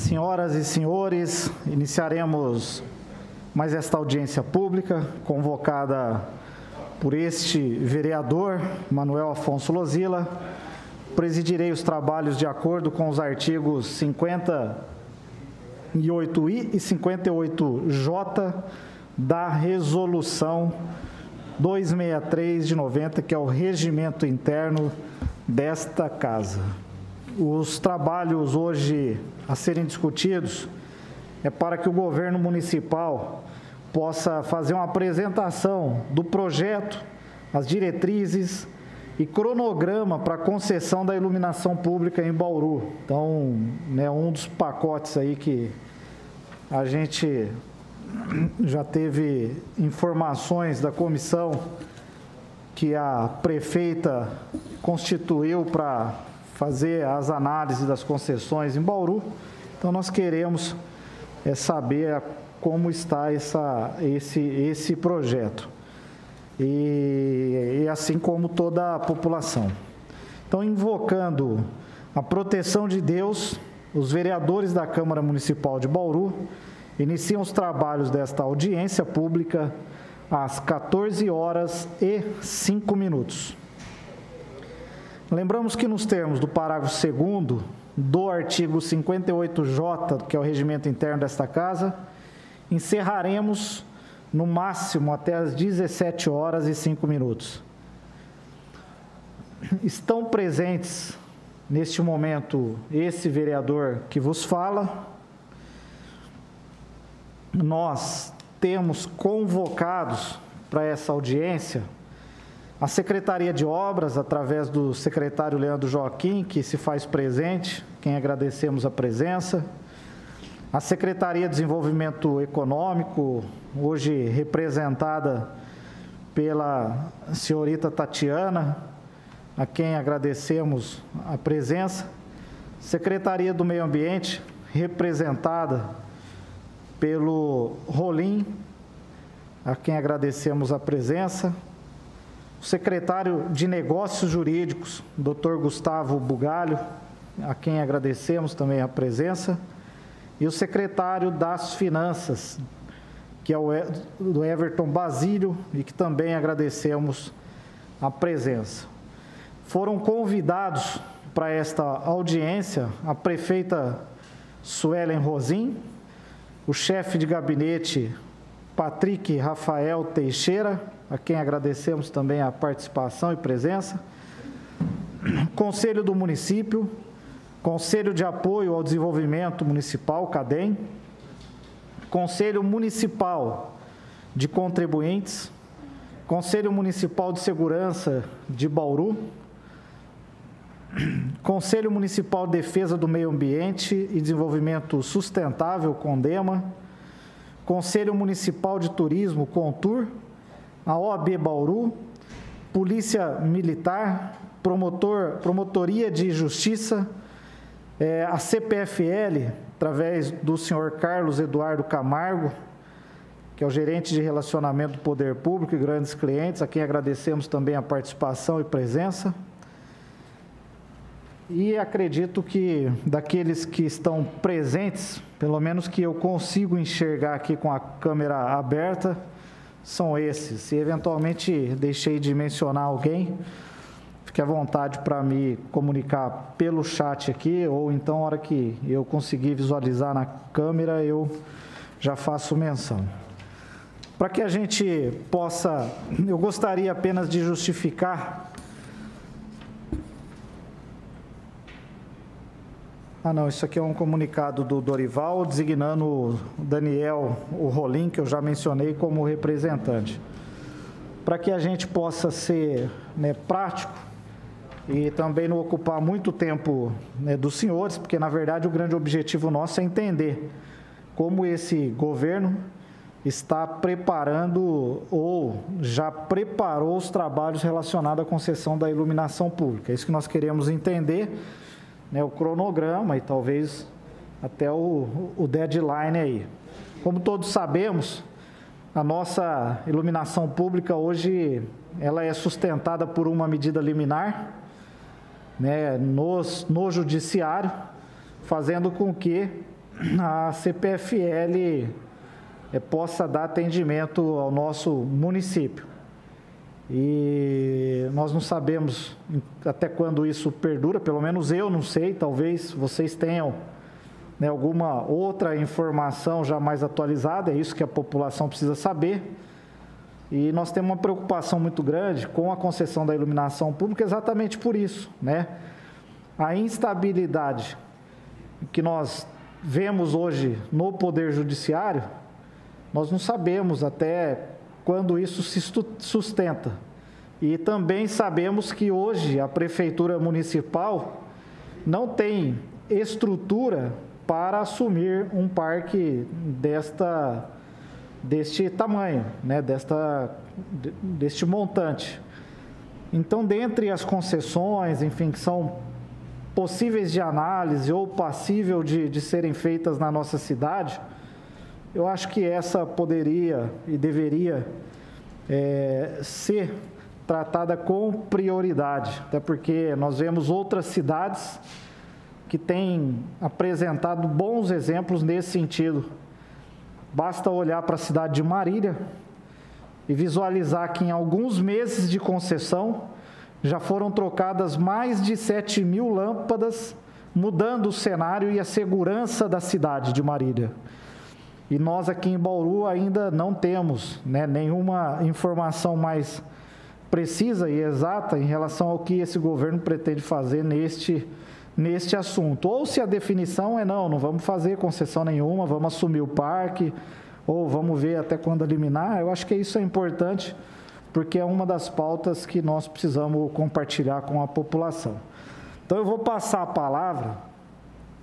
Senhoras e senhores, iniciaremos mais esta audiência pública, convocada por este vereador, Manuel Afonso Lozilla. Presidirei os trabalhos de acordo com os artigos 58I e 58J da Resolução 263 de 90, que é o regimento interno desta Casa. Os trabalhos hoje a serem discutidos é para que o governo municipal possa fazer uma apresentação do projeto, as diretrizes e cronograma para a concessão da iluminação pública em Bauru. Então, um dos pacotes aí que a gente já teve informações da comissão que a prefeita constituiu para fazer as análises das concessões em Bauru. Então, nós queremos saber como está esse projeto, e assim como toda a população. Então, invocando a proteção de Deus, os vereadores da Câmara Municipal de Bauru iniciam os trabalhos desta audiência pública às 14h05. Lembramos que nos termos do parágrafo 2º do artigo 58J, que é o regimento interno desta Casa, encerraremos no máximo até às 17h05. Estão presentes neste momento esse vereador que vos fala. Nós temos convocados para essa audiência a Secretaria de Obras, através do secretário Leandro Joaquim, que se faz presente, quem agradecemos a presença. A Secretaria de Desenvolvimento Econômico, hoje representada pela senhorita Tatiana, a quem agradecemos a presença. Secretaria do Meio Ambiente, representada pelo Rolim, a quem agradecemos a presença. O secretário de Negócios Jurídicos, Dr. Gustavo Bugalho, a quem agradecemos também a presença, e o secretário das Finanças, que é o do Everton Basílio, e que também agradecemos a presença. Foram convidados para esta audiência a prefeita Suelen Rosim, o chefe de gabinete Patrick Rafael Teixeira, a quem agradecemos também a participação e presença, Conselho do Município, Conselho de Apoio ao Desenvolvimento Municipal, CADEM, Conselho Municipal de Contribuintes, Conselho Municipal de Segurança de Bauru, Conselho Municipal de Defesa do Meio Ambiente e Desenvolvimento Sustentável, CONDEMA, Conselho Municipal de Turismo, CONTUR, a OAB Bauru, Polícia Militar, Promotoria de Justiça, a CPFL, através do senhor Carlos Eduardo Camargo, que é o gerente de relacionamento do Poder Público e grandes clientes, a quem agradecemos também a participação e presença. E acredito que daqueles que estão presentes, pelo menos que eu consigo enxergar aqui com a câmera aberta, são esses. Se eventualmente deixei de mencionar alguém, fique à vontade para me comunicar pelo chat aqui, ou então, na hora que eu conseguir visualizar na câmera, eu já faço menção. Para que a gente possa, eu gostaria apenas de justificar. Não, isso aqui é um comunicado do Dorival, designando o Daniel, o Rolim, que eu já mencionei, como representante. Para que a gente possa ser prático e também não ocupar muito tempo dos senhores, porque, na verdade, o grande objetivo nosso é entender como esse governo está preparando ou já preparou os trabalhos relacionados à concessão da iluminação pública. É isso que nós queremos entender, o cronograma e talvez até o deadline aí. Como todos sabemos, a nossa iluminação pública hoje ela é sustentada por uma medida liminar, no judiciário, fazendo com que a CPFL possa dar atendimento ao nosso município. E nós não sabemos até quando isso perdura, pelo menos eu não sei, talvez vocês tenham, né, alguma outra informação já mais atualizada, é isso que a população precisa saber. E nós temos uma preocupação muito grande com a concessão da iluminação pública exatamente por isso, né? A instabilidade que nós vemos hoje no Poder Judiciário, nós não sabemos até quando isso se sustenta. E também sabemos que hoje a Prefeitura Municipal não tem estrutura para assumir um parque deste tamanho, né? Deste montante. Então, dentre as concessões, enfim, que são possíveis de análise ou passível de serem feitas na nossa cidade, eu acho que essa poderia e deveria ser tratada com prioridade, até porque nós vemos outras cidades que têm apresentado bons exemplos nesse sentido. Basta olhar para a cidade de Marília e visualizar que em alguns meses de concessão já foram trocadas mais de 7.000 lâmpadas, mudando o cenário e a segurança da cidade de Marília. E nós aqui em Bauru ainda não temos, né, nenhuma informação mais precisa e exata em relação ao que esse governo pretende fazer neste assunto. Ou se a definição é não vamos fazer concessão nenhuma, vamos assumir o parque, ou vamos ver até quando eliminar. Eu acho que isso é importante, porque é uma das pautas que nós precisamos compartilhar com a população. Então eu vou passar a palavra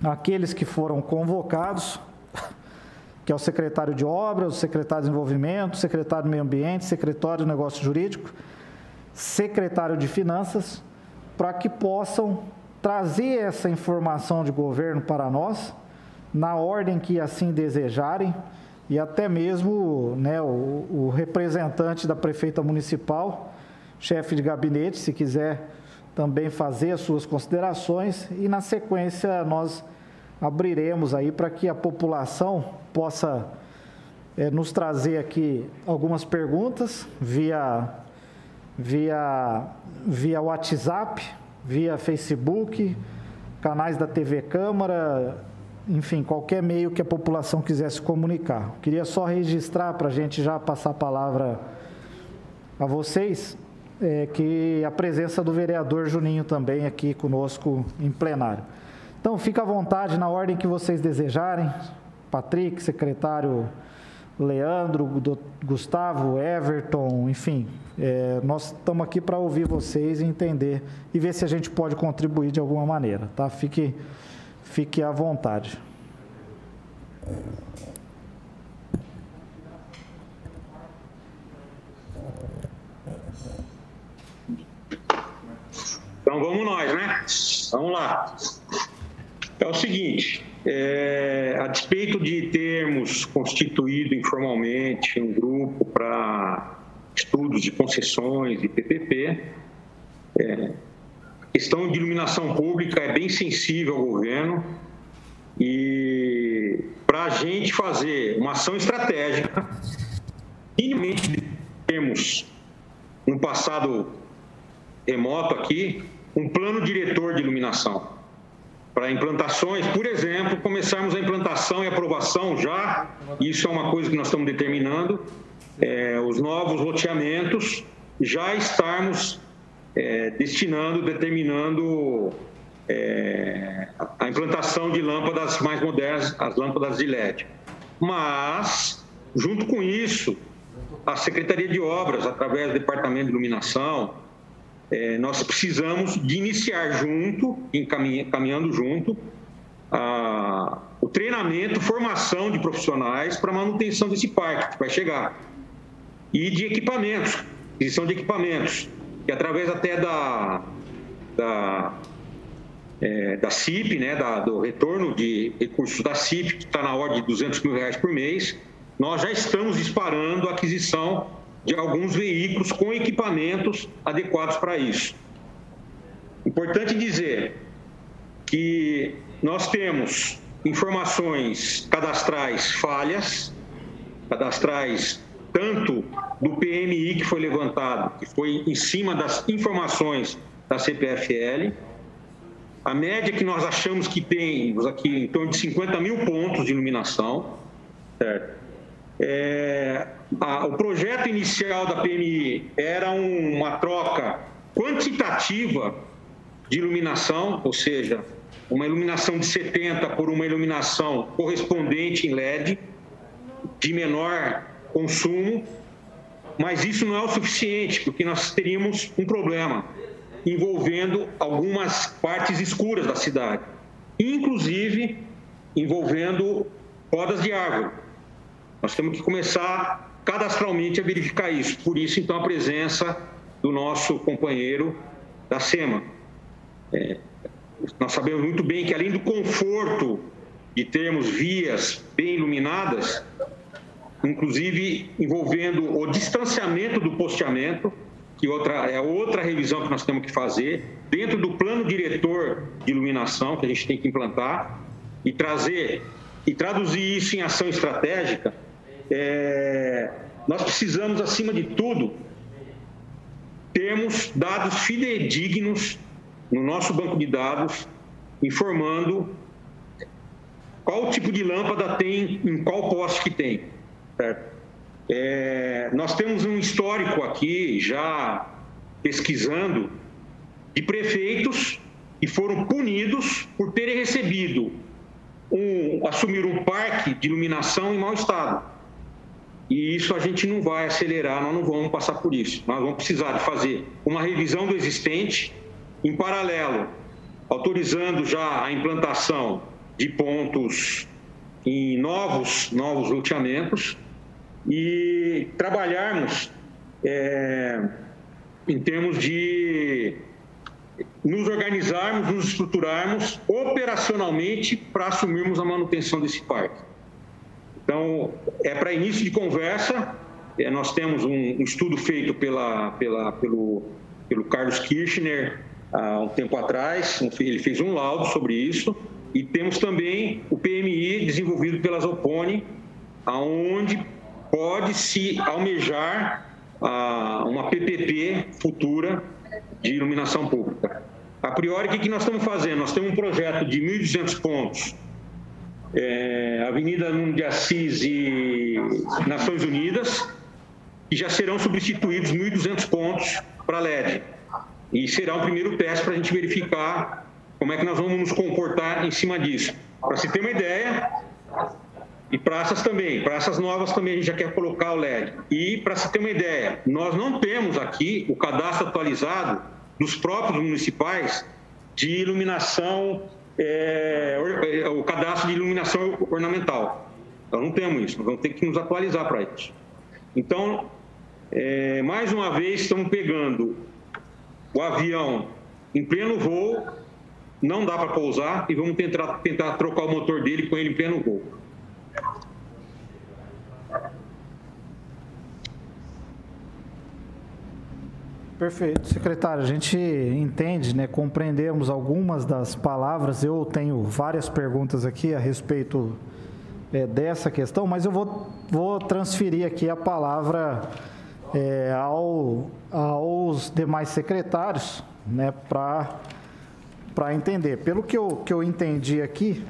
àqueles que foram convocados, que é o secretário de Obras, o secretário de Desenvolvimento, o secretário de Meio Ambiente, secretário de Negócio Jurídico, secretário de Finanças, para que possam trazer essa informação de governo para nós, na ordem que assim desejarem, e até mesmo, né, o representante da prefeita municipal, chefe de gabinete, se quiser também fazer as suas considerações, e na sequência nós abriremos aí para que a população possa nos trazer aqui algumas perguntas via WhatsApp, via Facebook, canais da TV Câmara, enfim, qualquer meio que a população quisesse comunicar. Queria só registrar para a gente já passar a palavra a vocês, que a presença do vereador Juninho também aqui conosco em plenário. Então, fica à vontade na ordem que vocês desejarem. Patrick, secretário Leandro, Gustavo, Everton, enfim, nós estamos aqui para ouvir vocês e entender e ver se a gente pode contribuir de alguma maneira, tá? Fique à vontade. Então vamos nós, né? Vamos lá. É o seguinte, a despeito de termos constituído informalmente um grupo para estudos de concessões e PPP, a questão de iluminação pública é bem sensível ao governo e para a gente fazer uma ação estratégica, minimamente temos no passado remoto aqui um plano diretor de iluminação. Para implantações, por exemplo, começarmos a implantação e aprovação já, isso é uma coisa que nós estamos determinando, os novos loteamentos, já estarmos determinando a implantação de lâmpadas mais modernas, as lâmpadas de LED. Mas, junto com isso, a Secretaria de Obras, através do Departamento de Iluminação, nós precisamos de iniciar junto, caminhando junto, o treinamento, formação de profissionais para manutenção desse parque que vai chegar. E de equipamentos, aquisição de equipamentos, que através até da CIP, né, do retorno de recursos da CIP, que está na ordem de R$200 mil por mês, nós já estamos disparando a aquisição de alguns veículos com equipamentos adequados para isso. Importante dizer que nós temos informações cadastrais falhas, cadastrais tanto do PMI que foi levantado, que foi em cima das informações da CPFL. A média que nós achamos que temos aqui em torno de 50 mil pontos de iluminação, certo? O projeto inicial da PMI era uma troca quantitativa de iluminação, ou seja, uma iluminação de 70 por uma iluminação correspondente em LED, de menor consumo, mas isso não é o suficiente, porque nós teríamos um problema envolvendo algumas partes escuras da cidade, inclusive envolvendo podas de árvore. Nós temos que começar cadastralmente a verificar isso. Por isso, então, a presença do nosso companheiro da SEMA. Nós sabemos muito bem que, além do conforto de termos vias bem iluminadas, inclusive envolvendo o distanciamento do posteamento, que é outra revisão que nós temos que fazer, dentro do plano diretor de iluminação que a gente tem que implantar, e traduzir isso em ação estratégica. Nós precisamos, acima de tudo, termos dados fidedignos no nosso banco de dados, informando qual tipo de lâmpada tem, em qual poste que tem, certo? Nós temos um histórico aqui, já pesquisando, de prefeitos que foram punidos por terem recebido, assumir um parque de iluminação em mau estado. E isso a gente não vai acelerar, nós não vamos passar por isso. Nós vamos precisar de fazer uma revisão do existente, em paralelo, autorizando já a implantação de pontos em novos loteamentos, e trabalharmos em termos de nos organizarmos, nos estruturarmos operacionalmente para assumirmos a manutenção desse parque. Então, para início de conversa, nós temos um estudo feito pelo Carlos Kirchner há um tempo atrás, ele fez um laudo sobre isso, e temos também o PMI desenvolvido pela Zopone, aonde pode-se almejar uma PPP futura de iluminação pública. A priori, o que nós estamos fazendo? Nós temos um projeto de 1.200 pontos, Avenida Nuno de Assis e Nações Unidas, que já serão substituídos 1.200 pontos para LED. E será um primeiro teste para a gente verificar como é que nós vamos nos comportar em cima disso. Para se ter uma ideia, e praças também, praças novas também a gente já quer colocar o LED. E para se ter uma ideia, nós não temos aqui o cadastro atualizado dos próprios municipais de iluminação, o cadastro de iluminação ornamental. Nós não temos isso, nós vamos ter que nos atualizar para isso. Então, mais uma vez, estamos pegando o avião em pleno voo, não dá para pousar, e vamos tentar trocar o motor dele com ele em pleno voo. Perfeito, secretário. A gente entende, né, compreendemos algumas das palavras. Eu tenho várias perguntas aqui a respeito dessa questão, mas eu vou transferir aqui a palavra aos demais secretários, né, para entender. Pelo que eu entendi aqui,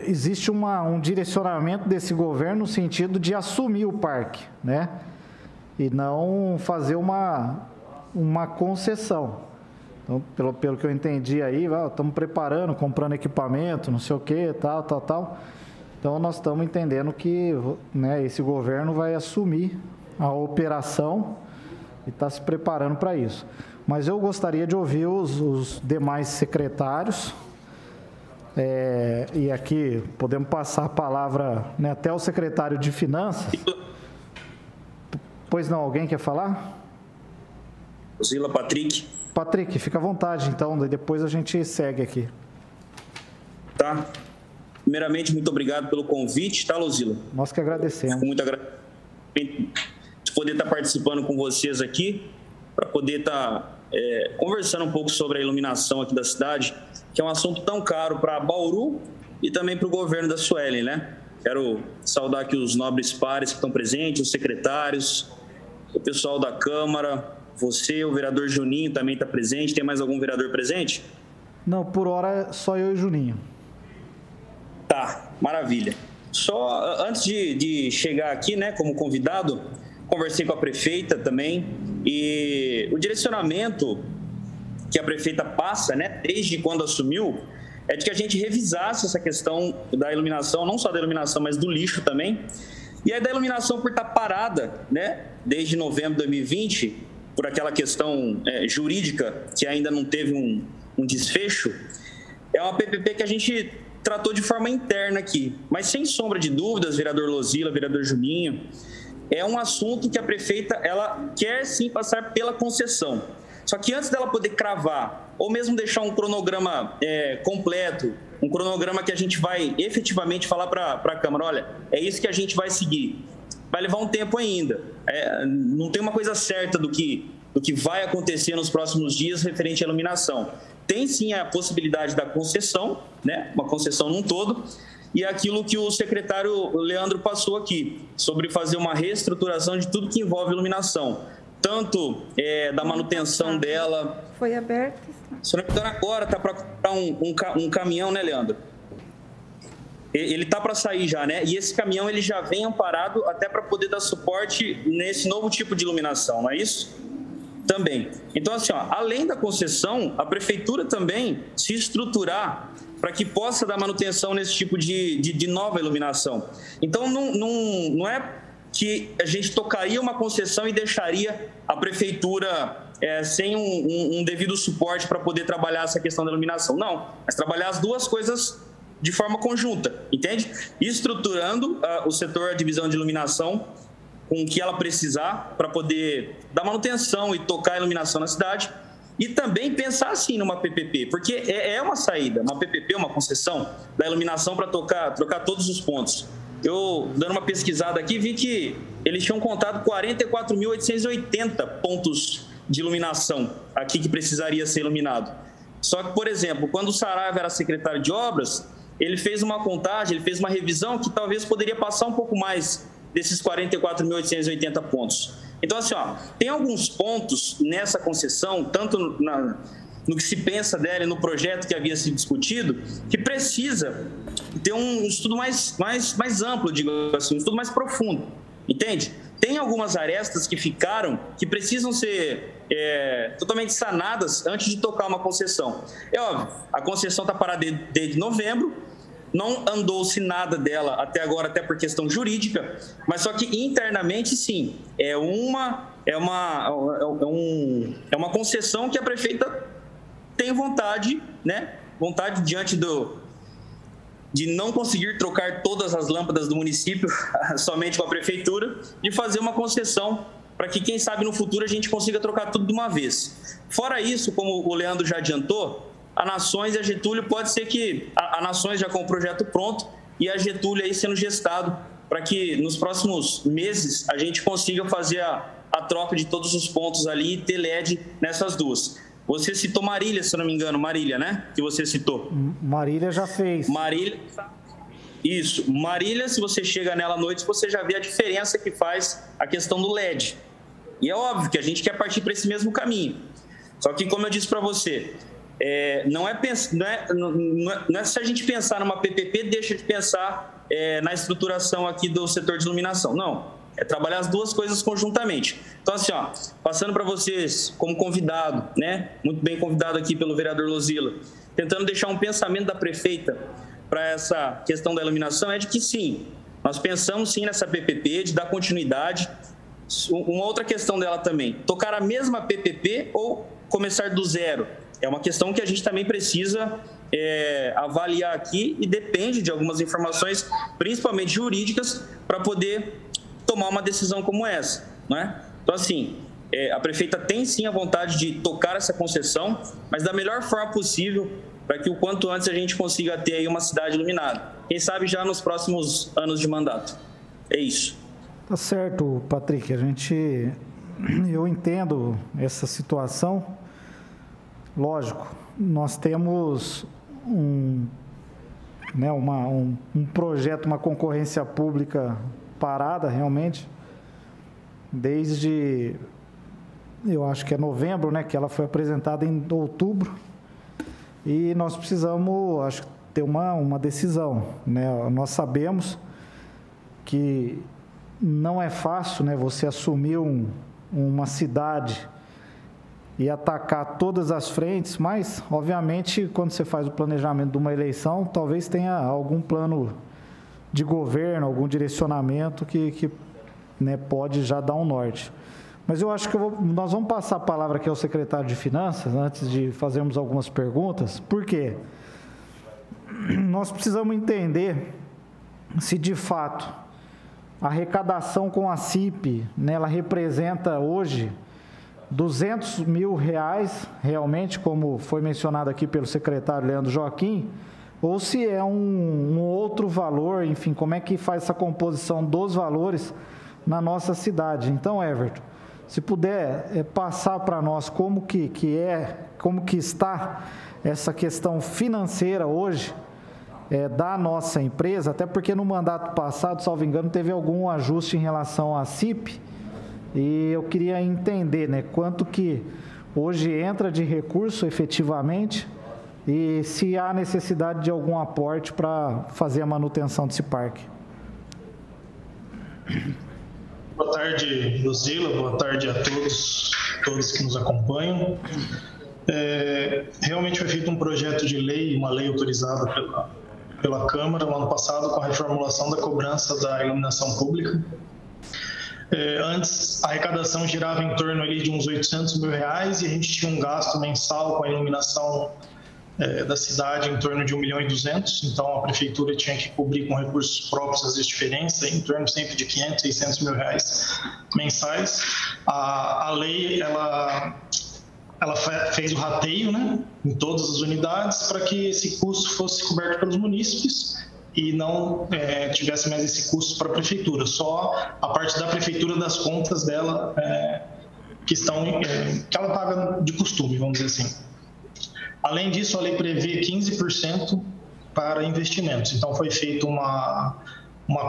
existe um direcionamento desse governo no sentido de assumir o parque, né? E não fazer uma concessão. Então, pelo que eu entendi aí, estamos preparando, comprando equipamento, não sei o quê, tal. Então, nós estamos entendendo que, né, esse governo vai assumir a operação e está se preparando para isso. Mas eu gostaria de ouvir os demais secretários, e aqui podemos passar a palavra, né, até o secretário de Finanças. Pois não, alguém quer falar? Zila, Patrick. Patrick, fica à vontade, então, depois a gente segue aqui. Tá. Primeiramente, muito obrigado pelo convite, tá, Luzila? Nós que agradecemos. Fico muito agradecido de poder estar participando com vocês aqui, para poder estar conversando um pouco sobre a iluminação aqui da cidade, que é um assunto tão caro para Bauru e também para o governo da Suelen, né? Quero saudar aqui os nobres pares que estão presentes, os secretários, o pessoal da Câmara, você, o vereador Juninho também está presente. Tem mais algum vereador presente? Não, por hora só eu e Juninho. Tá, maravilha. Só antes de chegar aqui, né, como convidado, conversei com a prefeita também e o direcionamento que a prefeita passa, né, desde quando assumiu, é de que a gente revisasse essa questão da iluminação, não só da iluminação, mas do lixo também. E aí da iluminação por estar parada, né, desde novembro de 2020, por aquela questão jurídica que ainda não teve um desfecho, é uma PPP que a gente tratou de forma interna aqui. Mas sem sombra de dúvidas, vereador Lozila, vereador Juninho, é um assunto que a prefeita ela quer sim passar pela concessão. Só que antes dela poder cravar, ou mesmo deixar um cronograma completo, um cronograma que a gente vai efetivamente falar para a Câmara, olha, é isso que a gente vai seguir. Vai levar um tempo ainda. Não tem uma coisa certa do que vai acontecer nos próximos dias referente à iluminação. Tem sim a possibilidade da concessão, né? Uma concessão num todo, e aquilo que o secretário Leandro passou aqui, sobre fazer uma reestruturação de tudo que envolve iluminação, tanto da manutenção dela... Foi aberto? Se não me engano, agora está para comprar um caminhão, né, Leandro? Ele está para sair já, né? E esse caminhão ele já vem amparado até para poder dar suporte nesse novo tipo de iluminação, não é isso? Também. Então, assim, ó, além da concessão, a prefeitura também se estruturar para que possa dar manutenção nesse tipo de nova iluminação. Então, não é que a gente tocaria uma concessão e deixaria a prefeitura sem um devido suporte para poder trabalhar essa questão da iluminação. Não, mas trabalhar as duas coisas de forma conjunta, entende? Estruturando o setor, a divisão de iluminação, com o que ela precisar para poder dar manutenção e tocar a iluminação na cidade, e também pensar assim numa PPP, porque é uma saída, uma PPP, uma concessão da iluminação para trocar todos os pontos. Eu, dando uma pesquisada aqui, vi que eles tinham contado 44.880 pontos de iluminação aqui que precisaria ser iluminado. Só que, por exemplo, quando o Saraiva era secretário de obras, ele fez uma contagem, ele fez uma revisão que talvez poderia passar um pouco mais desses 44.880 pontos. Então, assim, ó, tem alguns pontos nessa concessão, tanto no que se pensa dela e no projeto que havia sido discutido, que precisa ter um estudo mais amplo, digo assim, um estudo mais profundo, entende? Tem algumas arestas que ficaram, que precisam ser totalmente sanadas antes de tocar uma concessão. É óbvio, a concessão está parada desde novembro, não andou-se nada dela até agora, até por questão jurídica, mas só que internamente, sim, é uma concessão que a prefeita tem vontade, né? Vontade diante de não conseguir trocar todas as lâmpadas do município somente com a prefeitura, de fazer uma concessão para que, quem sabe, no futuro a gente consiga trocar tudo de uma vez. Fora isso, como o Leandro já adiantou, a Nações e a Getúlio pode ser que a Nações já com o projeto pronto e a Getúlio aí sendo gestado para que nos próximos meses a gente consiga fazer a troca de todos os pontos ali e ter LED nessas duas. Você citou Marília, se eu não me engano, Marília, né? Que você citou. Marília já fez. Marília, isso. Marília, se você chega nela à noite, você já vê a diferença que faz a questão do LED. E é óbvio que a gente quer partir para esse mesmo caminho. Só que, como eu disse para você, não é se a gente pensar numa PPP, deixa de pensar na estruturação aqui do setor de iluminação. Não, é trabalhar as duas coisas conjuntamente. Então, assim, ó, passando para vocês como convidado, né, muito bem convidado aqui pelo vereador Lozila, tentando deixar um pensamento da prefeita para essa questão da iluminação, é de que sim, nós pensamos sim nessa PPP, de dar continuidade. Uma outra questão dela também, tocar a mesma PPP ou começar do zero? É uma questão que a gente também precisa avaliar aqui e depende de algumas informações, principalmente jurídicas, para poder tomar uma decisão como essa, né? Então, assim, a prefeita tem sim a vontade de tocar essa concessão, mas da melhor forma possível, para que o quanto antes a gente consiga ter aí uma cidade iluminada. Quem sabe já nos próximos anos de mandato. É isso. Tá certo, Patrick. Eu entendo essa situação, lógico, nós temos um projeto, uma concorrência pública parada, realmente, desde, eu acho que é novembro, né, que ela foi apresentada em outubro, e nós precisamos, acho, ter uma decisão, né? Nós sabemos que não é fácil, né, você assumir uma cidade e atacar todas as frentes, mas, obviamente, quando você faz o planejamento de uma eleição, talvez tenha algum plano de governo, algum direcionamento que né, pode já dar um norte. Mas eu acho que nós vamos passar a palavra aqui ao secretário de Finanças, antes de fazermos algumas perguntas. Por quê? Nós precisamos entender se, de fato, a arrecadação com a CIP, né, ela representa hoje R$200 mil, realmente, como foi mencionado aqui pelo secretário Leandro Joaquim, ou se é um outro valor, enfim, como é que faz essa composição dos valores na nossa cidade. Então, Everton, se puder passar para nós como que está essa questão financeira hoje da nossa empresa, até porque no mandato passado, salvo engano, teve algum ajuste em relação à CIP, e eu queria entender, né, quanto que hoje entra de recurso efetivamente e se há necessidade de algum aporte para fazer a manutenção desse parque. Boa tarde, Luzila. Boa tarde a todos que nos acompanham. Realmente foi feito um projeto de lei, uma lei autorizada pela Câmara no ano passado com a reformulação da cobrança da iluminação pública. Antes, a arrecadação girava em torno ali de uns R$800 mil e a gente tinha um gasto mensal com a iluminação da cidade em torno de R$1.200.000, então a prefeitura tinha que cobrir com recursos próprios as diferenças, em torno sempre de R$500, R$600 mil mensais. A lei, ela fez o rateio, né, em todas as unidades para que esse custo fosse coberto pelos munícipes e não tivesse mais esse custo para a prefeitura, só a parte da prefeitura das contas dela que ela paga de costume, vamos dizer assim. Além disso, a lei prevê 15% para investimentos, então foi feita uma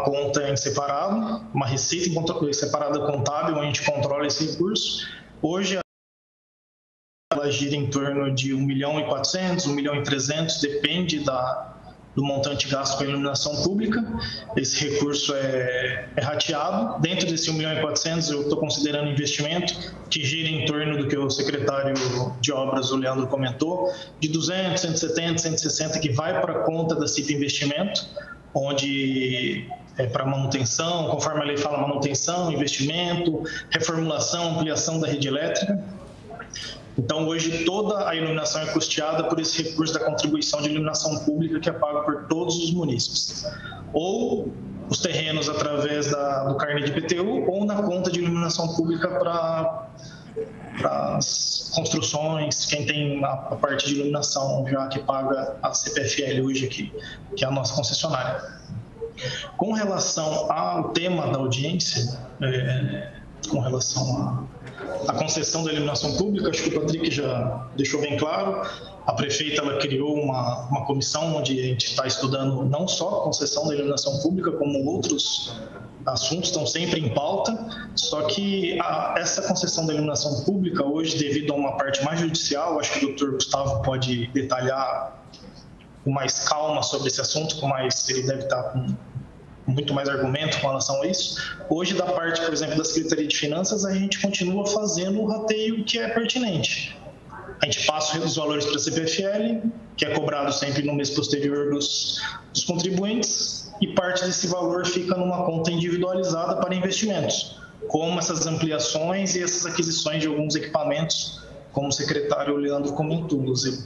conta em separado, uma receita separada contábil, onde a gente controla esse recurso. Hoje, ela gira em torno de R$1.400.000, R$1.300.000, depende do montante gasto com a iluminação pública. Esse recurso é rateado. Dentro desse R$1.400.000, eu estou considerando investimento que gira em torno do que o secretário de obras, o Leandro, comentou, de 200, 170, 160, que vai para a conta da CIP Investimento, onde para manutenção, conforme a lei fala, manutenção, investimento, reformulação, ampliação da rede elétrica. Então, hoje, toda a iluminação é custeada por esse recurso da contribuição de iluminação pública que é pago por todos os munícipes. Ou os terrenos através do carnê de IPTU ou na conta de iluminação pública para as construções, quem tem a parte de iluminação já que paga a CPFL hoje aqui, que é a nossa concessionária. Com relação ao tema da audiência, com relação a concessão da iluminação pública, acho que o Patrick já deixou bem claro. A prefeita ela criou uma comissão onde a gente está estudando não só a concessão da iluminação pública, como outros assuntos estão sempre em pauta, só que essa concessão da iluminação pública hoje, devido a uma parte mais judicial, acho que o doutor Gustavo pode detalhar com mais calma sobre esse assunto, ele deve estar com muito mais argumento com relação a isso. Hoje, da parte, por exemplo, da Secretaria de Finanças, a gente continua fazendo o rateio que é pertinente. A gente passa os valores para a CPFL, que é cobrado sempre no mês posterior dos contribuintes, e parte desse valor fica numa conta individualizada para investimentos, como essas ampliações e essas aquisições de alguns equipamentos, como o secretário Leandro comentou, inclusive.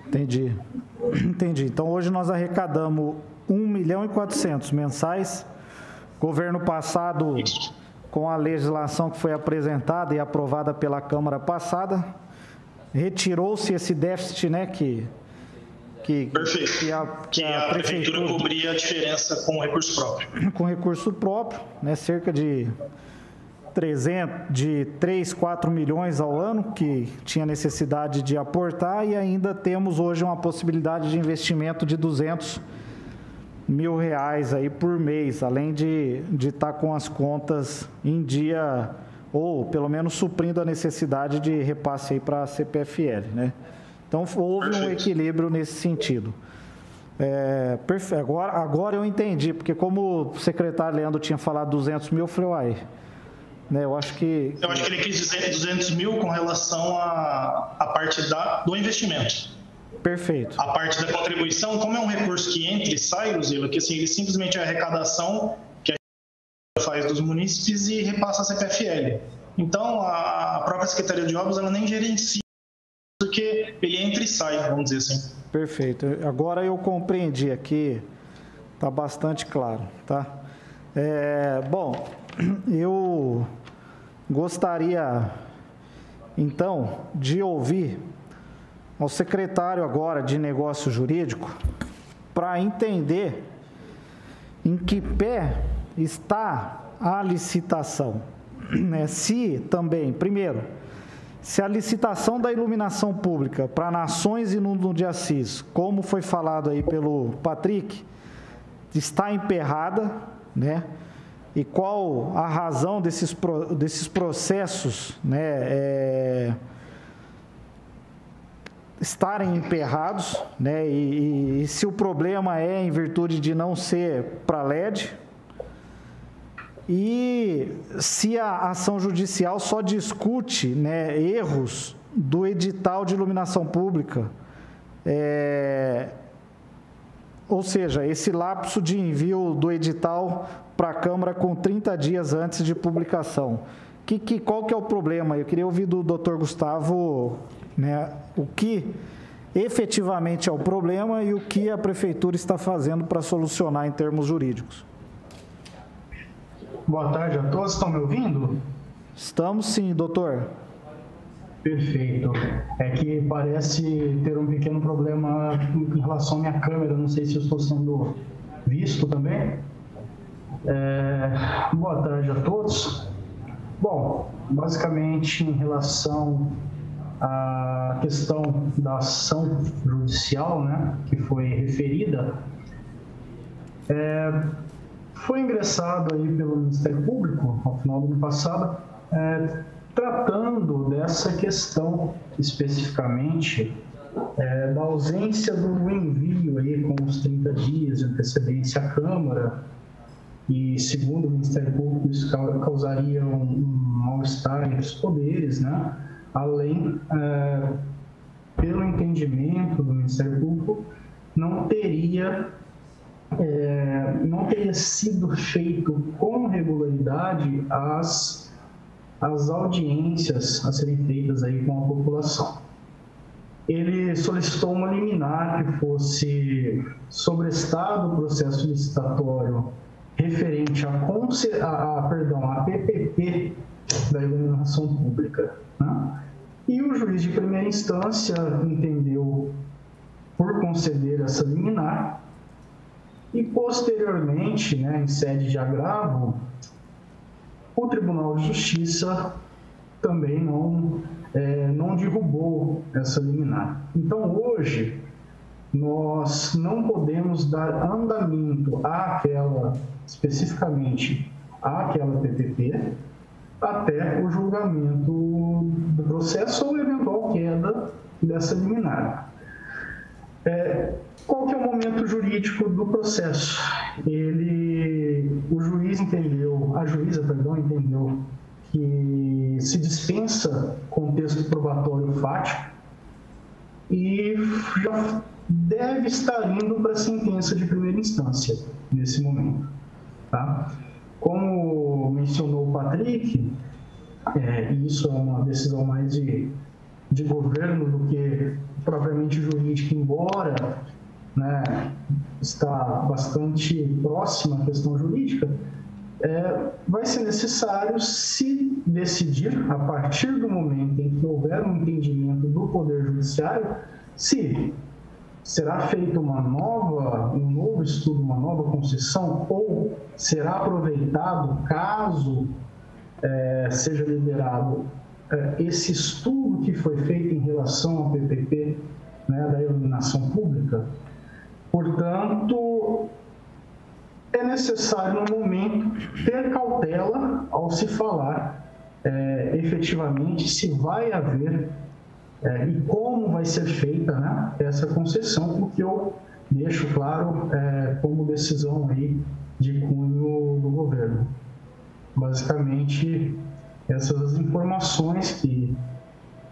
Entendi. Então, hoje nós arrecadamos R$1.400.000 mensais. Governo passado, com a legislação que foi apresentada e aprovada pela Câmara passada, retirou-se esse déficit, né, Perfeito. Que a prefeitura cobria a diferença com recurso próprio. Com recurso próprio, né, cerca de 3, 4 milhões ao ano, que tinha necessidade de aportar, e ainda temos hoje uma possibilidade de investimento de R$200 mil aí por mês, além de estar com as contas em dia, ou pelo menos suprindo a necessidade de repasse aí para a CPFL, né? Então, houve um equilíbrio nesse sentido. Agora eu entendi, porque como o secretário Leandro tinha falado 200 mil, eu falei, né, eu acho que ele quis dizer 200 mil com relação à parte do investimento. Perfeito. A parte da contribuição, como é um recurso que entra e sai, Luzila, que assim, ele simplesmente é a arrecadação que a gente faz dos munícipes e repassa a CPFL. Então, a própria Secretaria de Obras, ela nem gerencia, porque ele entra e sai, vamos dizer assim. Perfeito. Agora eu compreendi aqui, está bastante claro, tá? Bom, eu gostaria, então, de ouvir ao secretário agora de Negócio Jurídico para entender em que pé está a licitação. Se também, primeiro, se a licitação da iluminação pública para Nações e Nuno de Assis, como foi falado aí pelo Patrick, está emperrada, né? E qual a razão desses processos, né, estarem emperrados, né? E se o problema é em virtude de não ser para LED, e se a ação judicial só discute, né, erros do edital de iluminação pública, ou seja, esse lapso de envio do edital para a Câmara com 30 dias antes de publicação. Qual que é o problema? Eu queria ouvir do Dr. Gustavo, né, o que efetivamente é o problema e o que a Prefeitura está fazendo para solucionar em termos jurídicos. Boa tarde a todos, estão me ouvindo? Estamos sim, doutor. Perfeito. É que parece ter um pequeno problema em relação à minha câmera, não sei se eu estou sendo visto também. Boa tarde a todos. Bom, basicamente em relação à questão da ação judicial, né, que foi referida, foi ingressado aí pelo Ministério Público, ao final do ano passado, tratando dessa questão especificamente da ausência do envio aí com os 30 dias de antecedência à Câmara, e segundo o Ministério Público isso causaria um mal-estar entre os poderes, né? Além, pelo entendimento do Ministério Público, não teria sido feito com regularidade as audiências a serem feitas aí com a população. Ele solicitou uma liminar que fosse sobrestado o processo licitatório referente à PPP da iluminação pública, né? E o juiz de primeira instância entendeu por conceder essa liminar. E, posteriormente, né, em sede de agravo, o Tribunal de Justiça também não derrubou essa liminar. Então, hoje, nós não podemos dar andamento especificamente àquela PPP, até o julgamento do processo ou eventual queda dessa liminar. Qual que é o momento jurídico do processo? A juíza entendeu que se dispensa contexto probatório fático e já deve estar indo para a sentença de primeira instância nesse momento, tá? Como mencionou o Patrick, isso é uma decisão mais de governo do que propriamente jurídica, embora, né, está bastante próxima à questão jurídica, vai ser necessário se decidir, a partir do momento em que houver um entendimento do Poder Judiciário, se será feito um novo estudo, uma nova concessão, ou será aproveitado, caso seja liberado esse estudo que foi feito em relação ao PPP, né, da iluminação pública. Portanto, é necessário, no momento, ter cautela ao se falar efetivamente se vai haver e como vai ser feita, né, essa concessão, porque eu deixo claro como decisão aí de cunho do governo. Basicamente, essas as informações que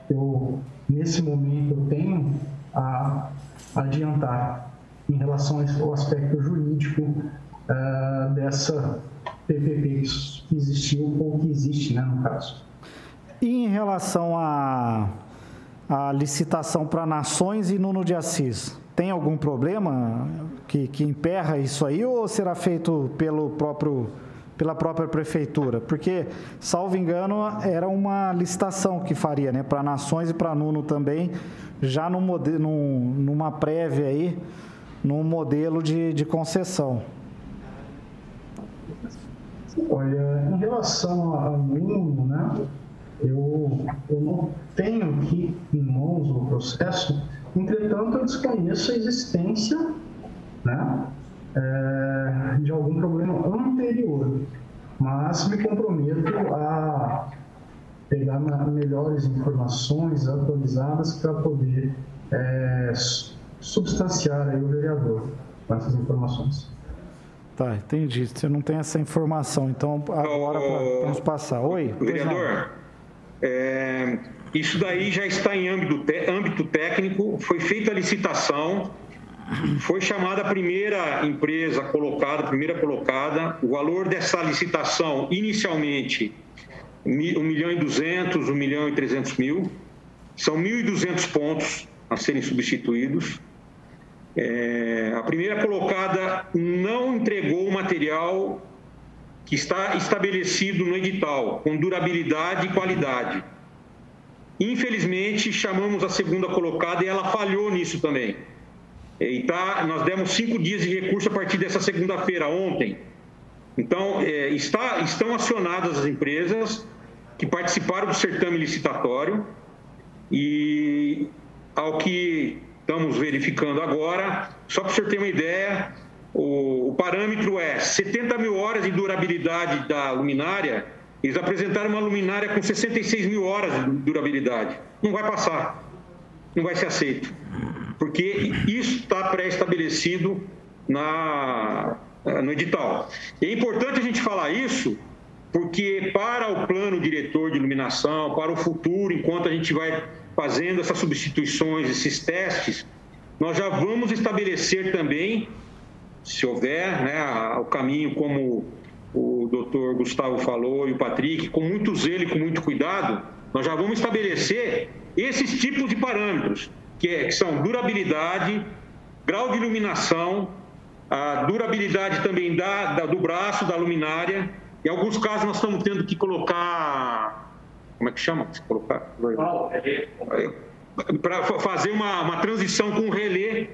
eu, nesse momento, tenho a adiantar em relação ao aspecto jurídico dessa PPP que existiu ou que existe, né, no caso. E em relação à licitação para Nações e Nuno de Assis, tem algum problema que emperra isso aí ou será feito pela própria prefeitura? Porque, salvo engano, era uma licitação que faria, né, para Nações e para Nuno também, já numa prévia aí, num modelo de concessão. Olha, em relação a Nuno, né, eu não tenho aqui em mãos o processo, entretanto, eu desconheço a existência, né, de algum problema anterior, mas me comprometo a pegar melhores informações atualizadas para poder substanciar aí o vereador com essas informações. Tá, entendi. Você não tem essa informação, então agora vamos passar. Oi? Vereador, isso daí já está em âmbito técnico, foi feita a licitação, foi chamada a primeira empresa colocada, o valor dessa licitação inicialmente R$1.200.000, R$1.300.000, são 1.200 pontos a serem substituídos. A primeira colocada não entregou o material que está estabelecido no edital, com durabilidade e qualidade. Infelizmente, chamamos a segunda colocada e ela falhou nisso também. Nós demos 5 dias de recurso a partir dessa segunda-feira, ontem. Então, estão acionadas as empresas que participaram do certame licitatório e, ao que estamos verificando agora, só para o senhor ter uma ideia, o parâmetro é 70.000 horas de durabilidade da luminária. Eles apresentaram uma luminária com 66.000 horas de durabilidade. Não vai passar, não vai ser aceito, porque isso está pré-estabelecido no edital. E é importante a gente falar isso, porque para o plano diretor de iluminação, para o futuro, enquanto a gente vai fazendo essas substituições, esses testes, nós já vamos estabelecer também, se houver, né, o caminho como o doutor Gustavo falou e o Patrick, com muito zelo e com muito cuidado, nós já vamos estabelecer esses tipos de parâmetros, que são durabilidade, grau de iluminação, a durabilidade também do braço, da luminária. Em alguns casos nós estamos tendo que colocar, como é que chama? Para fazer uma transição com relé,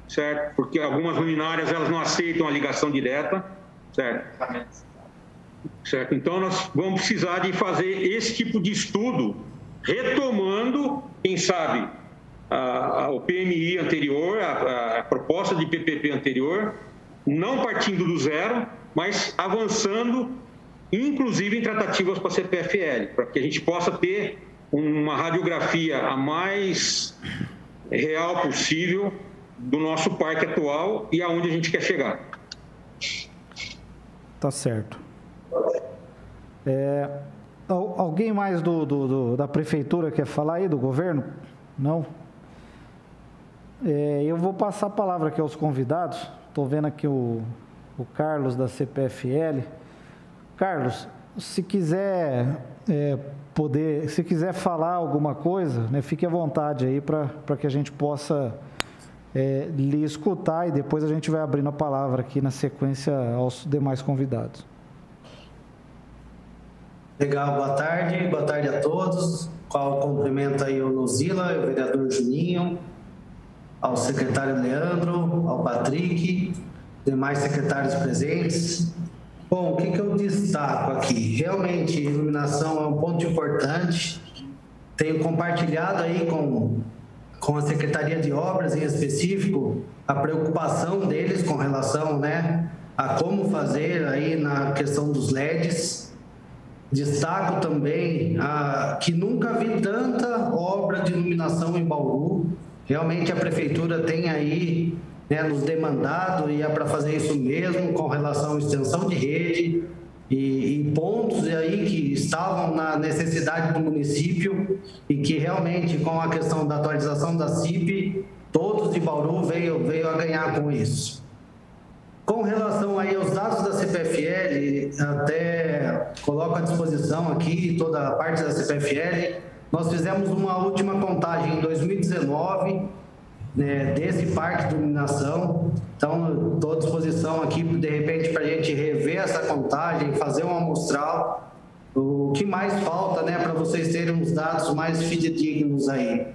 certo? Porque algumas luminárias elas não aceitam a ligação direta, certo? Certo? Então nós vamos precisar de fazer esse tipo de estudo, retomando, quem sabe, o PMI anterior, a proposta de PPP anterior, não partindo do zero, mas avançando, inclusive em tratativas com a CPFL, para que a gente possa ter uma radiografia a mais real possível do nosso parque atual e aonde a gente quer chegar. Tá certo. Alguém mais da prefeitura quer falar aí, do governo? Não? Eu vou passar a palavra aqui aos convidados. Estou vendo aqui o Carlos da CPFL. Carlos, se quiser se quiser falar alguma coisa, né, fique à vontade aí para que a gente possa lhe escutar e depois a gente vai abrindo a palavra aqui na sequência aos demais convidados. Legal, boa tarde a todos. Qual cumprimento aí ao Luzila, ao vereador Juninho, ao secretário Leandro, ao Patrick, demais secretários presentes. Bom, o que eu destaco aqui? Realmente, iluminação é um ponto importante. Tenho compartilhado aí com a Secretaria de Obras, em específico, a preocupação deles com relação, né, a como fazer aí na questão dos LEDs. Destaco também que nunca vi tanta obra de iluminação em Bauru. Realmente a Prefeitura tem aí, né, nos demandado e é para fazer isso mesmo com relação à extensão de rede e pontos aí que estavam na necessidade do município e que realmente com a questão da atualização da CIP, todos de Bauru veio a ganhar com isso. Com relação aí aos dados da CPFL, até coloco à disposição aqui toda a parte da CPFL, nós fizemos uma última contagem em 2019, né, desse parque de iluminação. Então, estou à disposição aqui, de repente, para a gente rever essa contagem, fazer um amostral. O que mais falta, né, para vocês terem uns dados mais fidedignos aí,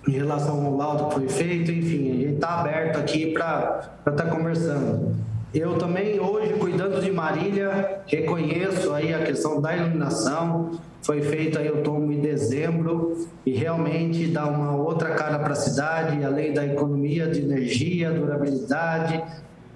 em relação ao laudo que foi feito, enfim, a gente está aberto aqui para estar conversando. Eu também, hoje, cuidando de Marília, reconheço aí a questão da iluminação. Foi feito aí o tomo em dezembro e realmente dá uma outra cara para a cidade, além da economia de energia, durabilidade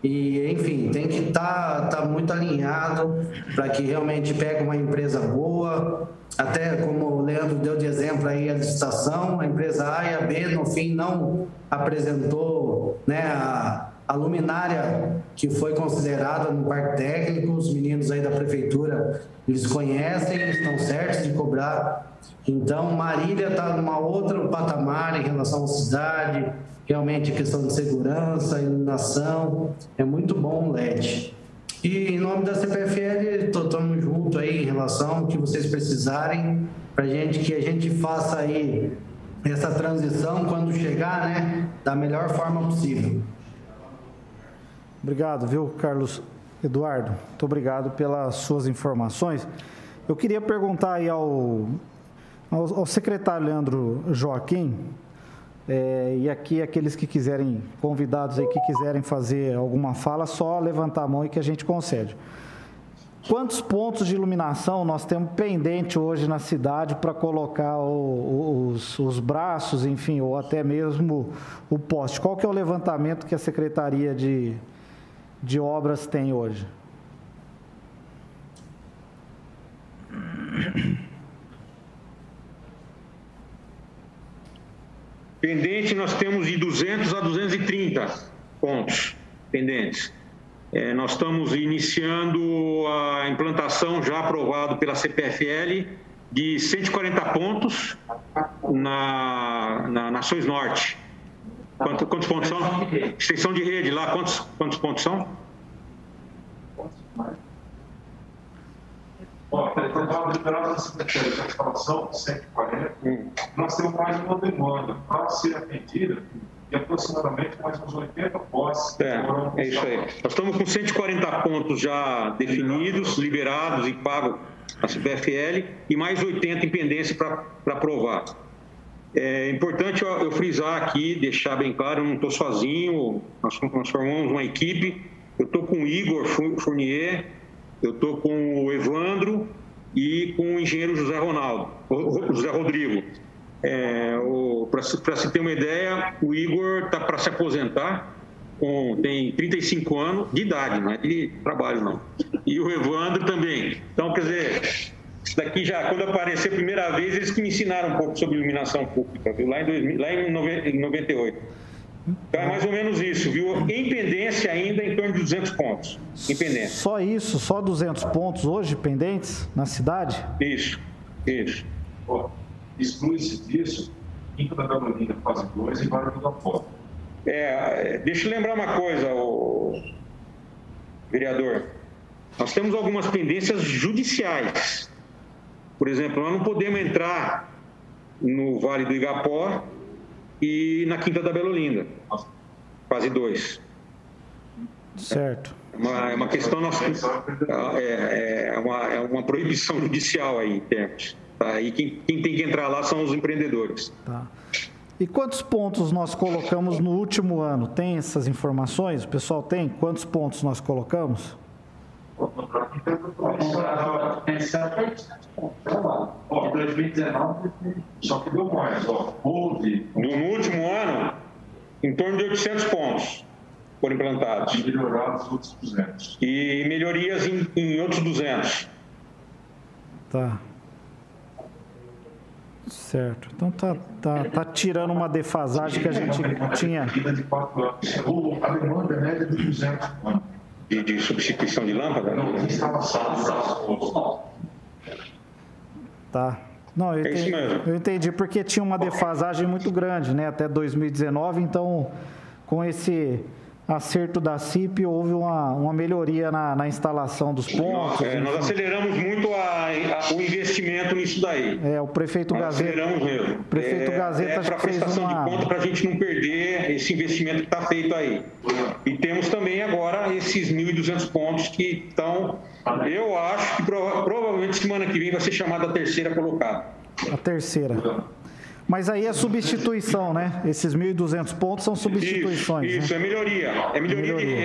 e, enfim, tem que estar muito alinhado para que realmente pegue uma empresa boa. Até como o Leandro deu de exemplo aí a licitação, a empresa A e a B, no fim, não apresentou, né, a luminária que foi considerada no parque técnico. Os meninos aí da prefeitura, eles conhecem, estão certos de cobrar. Então, Marília está numa outra patamar em relação à cidade, realmente a questão de segurança, iluminação, é muito bom o LED. E em nome da CPFL, estamos juntos aí em relação ao que vocês precisarem, para que a gente faça aí essa transição quando chegar, né, da melhor forma possível. Obrigado, viu, Carlos Eduardo? Muito obrigado pelas suas informações. Eu queria perguntar aí ao secretário Leandro Joaquim, e aqui aqueles que quiserem, convidados aí que quiserem fazer alguma fala, só levantar a mão e que a gente concede. Quantos pontos de iluminação nós temos pendente hoje na cidade para colocar os braços, enfim, ou até mesmo o poste? Qual que é o levantamento que a Secretaria de Obras tem hoje? Pendente, nós temos de 200 a 230 pontos pendentes. Nós estamos iniciando a implantação, já aprovado pela CPFL, de 140 pontos na Nações Norte. Quantos pontos são? Extensão de rede lá, quantos pontos são? Foi liberado na Secretaria de Instalação, 140. Nós temos mais uma demanda para ser atendida e aproximadamente mais uns 80 postes. É isso aí. Nós estamos com 140 pontos já definidos, liberados e pagos na CPFL e mais 80 em pendência para aprovar. É importante eu frisar aqui, deixar bem claro, eu não estou sozinho, nós formamos uma equipe, eu estou com o Igor Fournier, eu estou com o Evandro e com o engenheiro José Rodrigo. Para se ter uma ideia, o Igor está para se aposentar, tem 35 anos de idade, não é de trabalho não. E o Evandro também. Então, quer dizer, isso daqui já, quando apareceu a primeira vez, eles que me ensinaram um pouco sobre iluminação pública, viu? Lá em 98. Então é mais ou menos isso, viu? Em pendência ainda em torno de 200 pontos. Em pendência. Só isso? Só 200 pontos hoje pendentes na cidade? Isso. Exclui-se disso, Quinta da Belolina, fase 2 e Guarda do Apó. Deixa eu lembrar uma coisa, vereador. Nós temos algumas pendências judiciais. Por exemplo, nós não podemos entrar no Vale do Igapó e na Quinta da Belolinda, fase 2. Certo. É uma questão nossa, é uma proibição judicial aí, em termos. Tá? E quem tem que entrar lá são os empreendedores. Tá. E quantos pontos nós colocamos no último ano? Tem essas informações? O pessoal tem? Quantos pontos nós colocamos? O contrato Ó, 2019, só que deu mais. Ó, houve. No último ano, em torno de 800 pontos foram implantados. E melhorados os outros 200. E melhorias em outros 200. Tá. Certo. Então tá tirando uma defasagem que a gente tinha. De 4 anos. A demanda média de 200 anos. De substituição de lâmpada? Não, instalação. Tá. Não, eu entendi porque tinha uma defasagem muito grande, né? Até 2019, então com esse acerto da CIP houve uma melhoria na instalação dos pontos. Nós aceleramos muito o investimento nisso daí. O prefeito Gazeta. Aceleramos mesmo. O prefeito Gazeta para prestação de conta, para a gente não perder esse investimento que está feito aí. E temos também agora esses 1.200 pontos que estão. Eu acho que provavelmente semana que vem vai ser chamada a terceira colocada. A terceira. Mas aí é substituição, né? Esses 1.200 pontos são substituições. Isso, né? É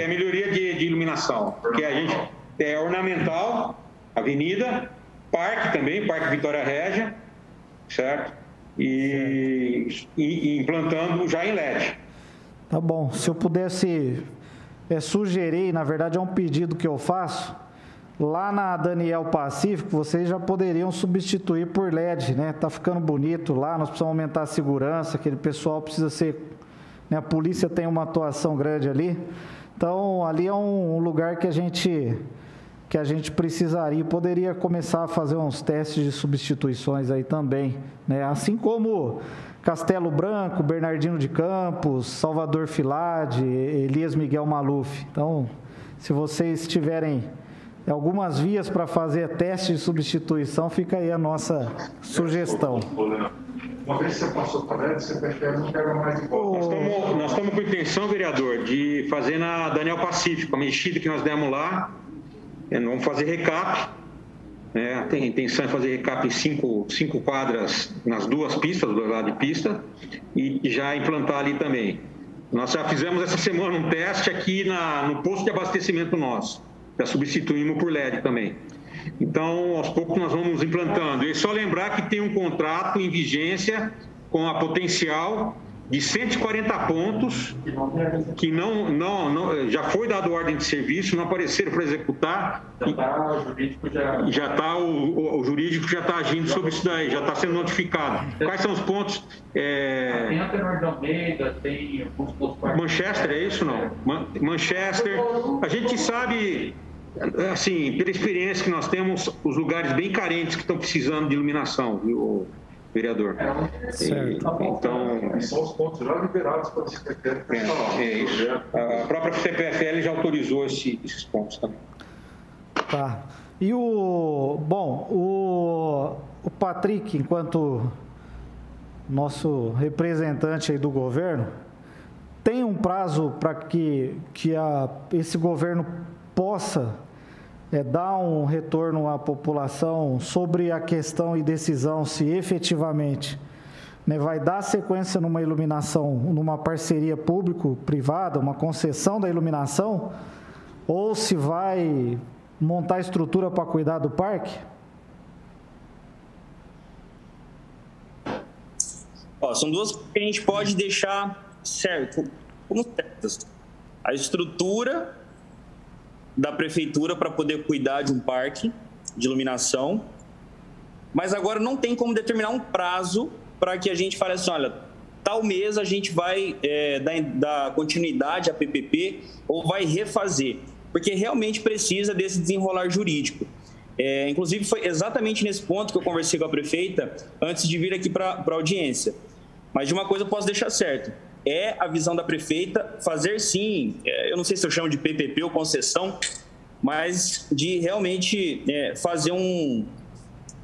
melhoria de iluminação. Porque a gente é ornamental, avenida, parque também, Parque Vitória Régia, certo? E implantando já em LED. Tá bom. Se eu pudesse sugerir, na verdade é um pedido que eu faço, lá na Daniel Pacífico, vocês já poderiam substituir por LED, né? Tá ficando bonito lá, nós precisamos aumentar a segurança, aquele pessoal precisa ser... Né? A polícia tem uma atuação grande ali, então ali é um lugar que a gente precisaria, poderia começar a fazer uns testes de substituições aí também, né? Assim como Castelo Branco, Bernardino de Campos, Salvador Filade, Elias Miguel Maluf. Então, se vocês tiverem algumas vias para fazer teste de substituição, fica aí a nossa sugestão. Uma vez que você passou para LED, você prefere não pegar mais de volta. Nós estamos com a intenção, vereador, de fazer na Daniel Pacífico, a mexida que nós demos lá, vamos fazer recap, né? Tem a intenção de fazer recap em cinco quadras nas duas pistas, do lado de pista, e já implantar ali também. Nós já fizemos essa semana um teste aqui no posto de abastecimento nosso. Já substituímos por LED também. Então, aos poucos nós vamos implantando. E só lembrar que tem um contrato em vigência com a Potencial de 140 pontos, que não já foi dado ordem de serviço, não apareceram para executar. O jurídico já está agindo sobre isso daí, já está sendo notificado. Quais são os pontos? Tem a Tenor de Almeida, tem alguns pontos... Manchester, é isso não? Manchester. A gente sabe, assim, pela experiência que nós temos, os lugares bem carentes que estão precisando de iluminação, viu, vereador? Certo. Então, são os pontos já liberados para a Secretaria. Isso. A própria CPFL já autorizou esses pontos também. Tá. E o Patrick, enquanto nosso representante aí do governo, tem um prazo para que esse governo possa dar um retorno à população sobre a questão e decisão se efetivamente, né, vai dar sequência numa iluminação, numa parceria público-privada, uma concessão da iluminação, ou se vai montar estrutura para cuidar do parque? São duas coisas que a gente pode deixar como certas. A estrutura da prefeitura para poder cuidar de um parque de iluminação, mas agora não tem como determinar um prazo para que a gente fale assim, olha, tal mês a gente vai dar continuidade à PPP ou vai refazer, porque realmente precisa desse desenrolar jurídico. Inclusive, foi exatamente nesse ponto que eu conversei com a prefeita antes de vir aqui para a audiência. Mas de uma coisa eu posso deixar certo, é a visão da prefeita fazer sim, eu não sei se eu chamo de PPP ou concessão, mas de realmente fazer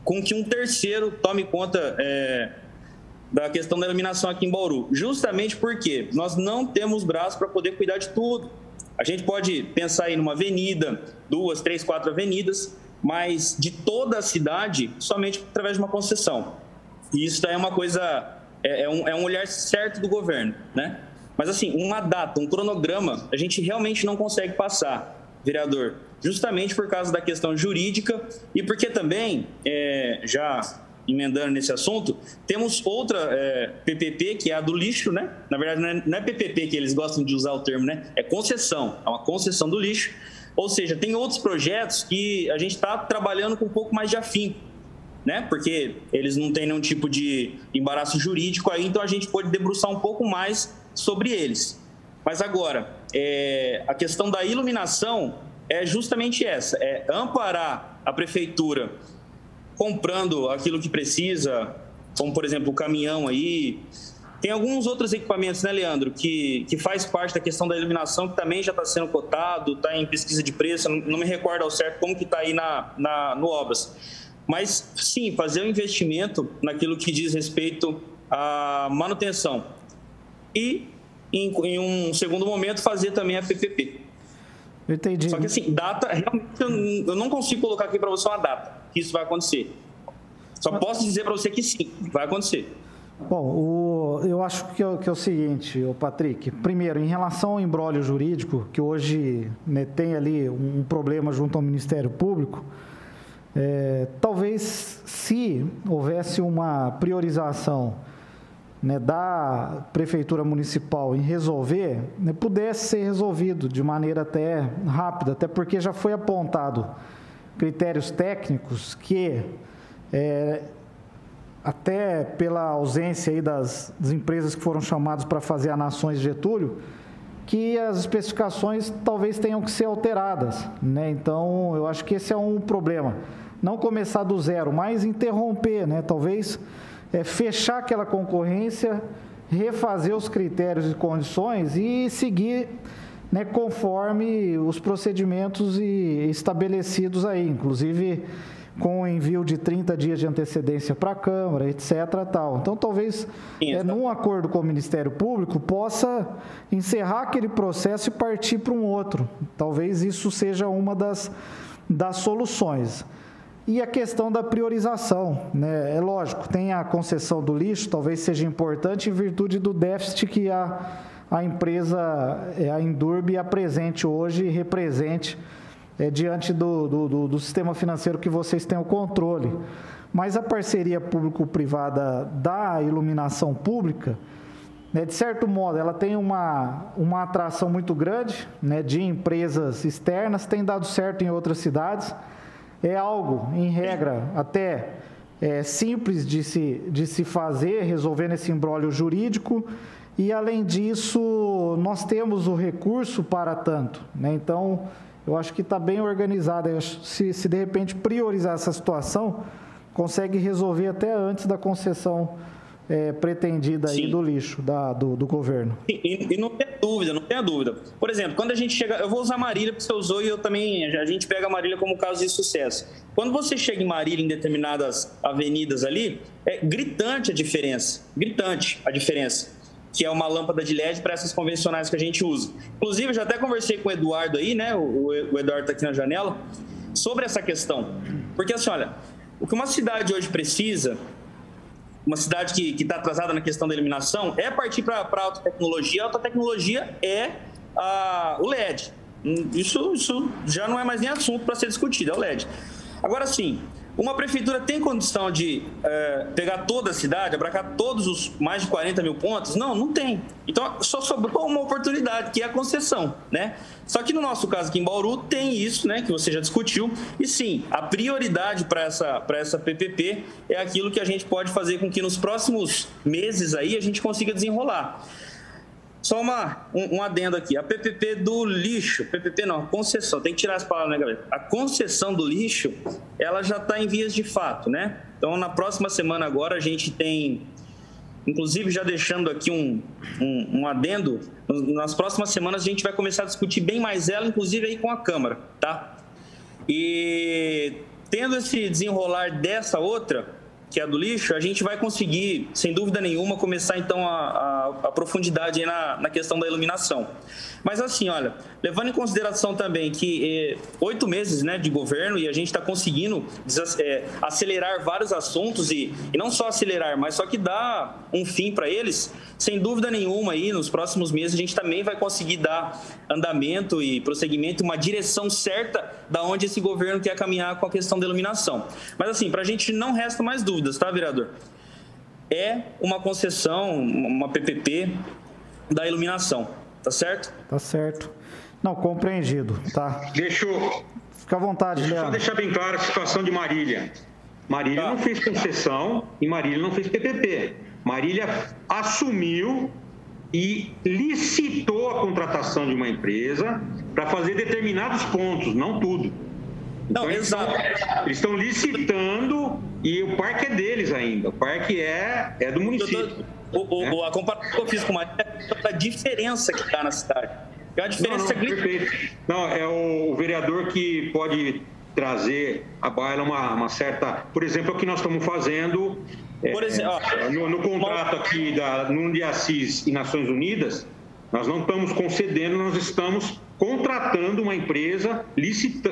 com que um terceiro tome conta da questão da iluminação aqui em Bauru. Justamente porque nós não temos braço para poder cuidar de tudo. A gente pode pensar em uma avenida, 2, 3, 4 avenidas, mas de toda a cidade, somente através de uma concessão. E isso daí é uma coisa... É um olhar certo do governo, né? Mas, assim, uma data, um cronograma, a gente realmente não consegue passar. vereador? Justamente por causa da questão jurídica e porque também, já emendando nesse assunto, temos outra PPP, que é a do lixo, né? Na verdade, não é PPP que eles gostam de usar o termo, né? É concessão, é uma concessão do lixo. Ou seja, tem outros projetos que a gente está trabalhando com um pouco mais de afinco, né? Porque eles não têm nenhum tipo de embaraço jurídico aí, então a gente pode debruçar um pouco mais sobre eles. Mas agora, a questão da iluminação é justamente essa, é amparar a prefeitura comprando aquilo que precisa, como, por exemplo, o caminhão aí. Tem alguns outros equipamentos, né, Leandro, que faz parte da questão da iluminação, que também já está sendo cotado, está em pesquisa de preço, não me recordo ao certo como que está aí no Obras. Mas, sim, fazer um investimento naquilo que diz respeito à manutenção. E, em um segundo momento, fazer também a PPP. Entendi. Só que, assim, data, realmente, eu não consigo colocar aqui para você uma data que isso vai acontecer. Só posso dizer para você que sim, vai acontecer. Bom, eu acho que é o seguinte, Patrick. Primeiro, em relação ao imbróglio jurídico, que hoje, né, tem ali um problema junto ao Ministério Público, talvez, se houvesse uma priorização, né, da Prefeitura Municipal em resolver, né, pudesse ser resolvido de maneira até rápida, até porque já foi apontado critérios técnicos que, até pela ausência aí das empresas que foram chamadas para fazer anações de Getúlio, que as especificações talvez tenham que ser alteradas, né? Então, eu acho que esse é um problema. Não começar do zero, mas interromper, né? Talvez fechar aquela concorrência, refazer os critérios e condições e seguir, né, conforme os procedimentos estabelecidos aí, inclusive com o envio de 30 dias de antecedência para a Câmara, etc. Tal. Então, talvez, num acordo com o Ministério Público, possa encerrar aquele processo e partir para um outro. Talvez isso seja uma das soluções. E a questão da priorização, né? É lógico, tem a concessão do lixo, talvez seja importante em virtude do déficit que a empresa, a Indurb, apresente hoje e represente diante do sistema financeiro que vocês têm o controle. Mas a parceria público-privada da iluminação pública, né, de certo modo, ela tem uma atração muito grande, né, de empresas externas, tem dado certo em outras cidades. É algo, em regra, até simples de se fazer, resolvendo esse imbróglio jurídico, e, além disso, nós temos o recurso para tanto, né? Então, eu acho que está bem organizado. Se de repente priorizar essa situação, consegue resolver até antes da concessão pretendida aí do lixo do governo. E não tem dúvida. Por exemplo, quando a gente chega... Eu vou usar Marília, porque você usou e eu também... A gente pega Marília como caso de sucesso. Quando você chega em Marília, em determinadas avenidas ali, é gritante a diferença. Que é uma lâmpada de LED para essas convencionais que a gente usa. Inclusive, eu já até conversei com o Eduardo aí, né? O Eduardo está aqui na janela, sobre essa questão. Porque, assim, olha, o que uma cidade hoje precisa... Uma cidade que está atrasada na questão da iluminação é partir para a alta tecnologia. A alta tecnologia é o LED. Isso já não é mais nem assunto para ser discutido, é o LED. Agora, sim, uma prefeitura tem condição de pegar toda a cidade, abarcar todos os mais de 40 mil pontos? Não tem. Então, só sobrou uma oportunidade, que é a concessão, né? Só que no nosso caso aqui em Bauru tem isso, né, que você já discutiu, e sim, a prioridade para essa PPP é aquilo que a gente pode fazer com que nos próximos meses aí a gente consiga desenrolar. Só um adendo aqui, a PPP do lixo, PPP não, a concessão, tem que tirar as palavras, né, galera? A concessão do lixo, ela já está em vias de fato, né? Então, na próxima semana agora, a gente tem, inclusive já deixando aqui um adendo, nas próximas semanas a gente vai começar a discutir bem mais ela, inclusive aí com a Câmara, tá? E tendo esse desenrolar dessa outra, que é a do lixo, a gente vai conseguir, sem dúvida nenhuma, começar então a profundidade aí na questão da iluminação. Mas assim, olha, levando em consideração também que 8 meses, né, de governo, e a gente está conseguindo acelerar vários assuntos e não só acelerar, mas só que dar um fim para eles, sem dúvida nenhuma aí nos próximos meses a gente também vai conseguir dar andamento e prosseguimento, uma direção certa da onde esse governo quer caminhar com a questão da iluminação. Mas assim, para a gente não resta mais dúvidas, tá, vereador? É uma concessão, uma PPP da iluminação. Tá certo? Tá certo. Não, compreendido, tá? Fica à vontade, Leandro. Só deixar bem clara a situação de Marília. Marília não fez concessão e Marília não fez PPP. Marília assumiu e licitou a contratação de uma empresa para fazer determinados pontos, não tudo. Então, eles estão licitando e o parque é deles ainda. O parque é do município. A comparação que eu fiz com o Marília é a diferença que está na cidade. É a diferença perfeito. Não, é o vereador que pode trazer à baila uma certa... Por exemplo, o que nós estamos fazendo no contrato aqui da Nuno de Assis e Nações Unidas, nós não estamos concedendo, nós estamos contratando uma empresa,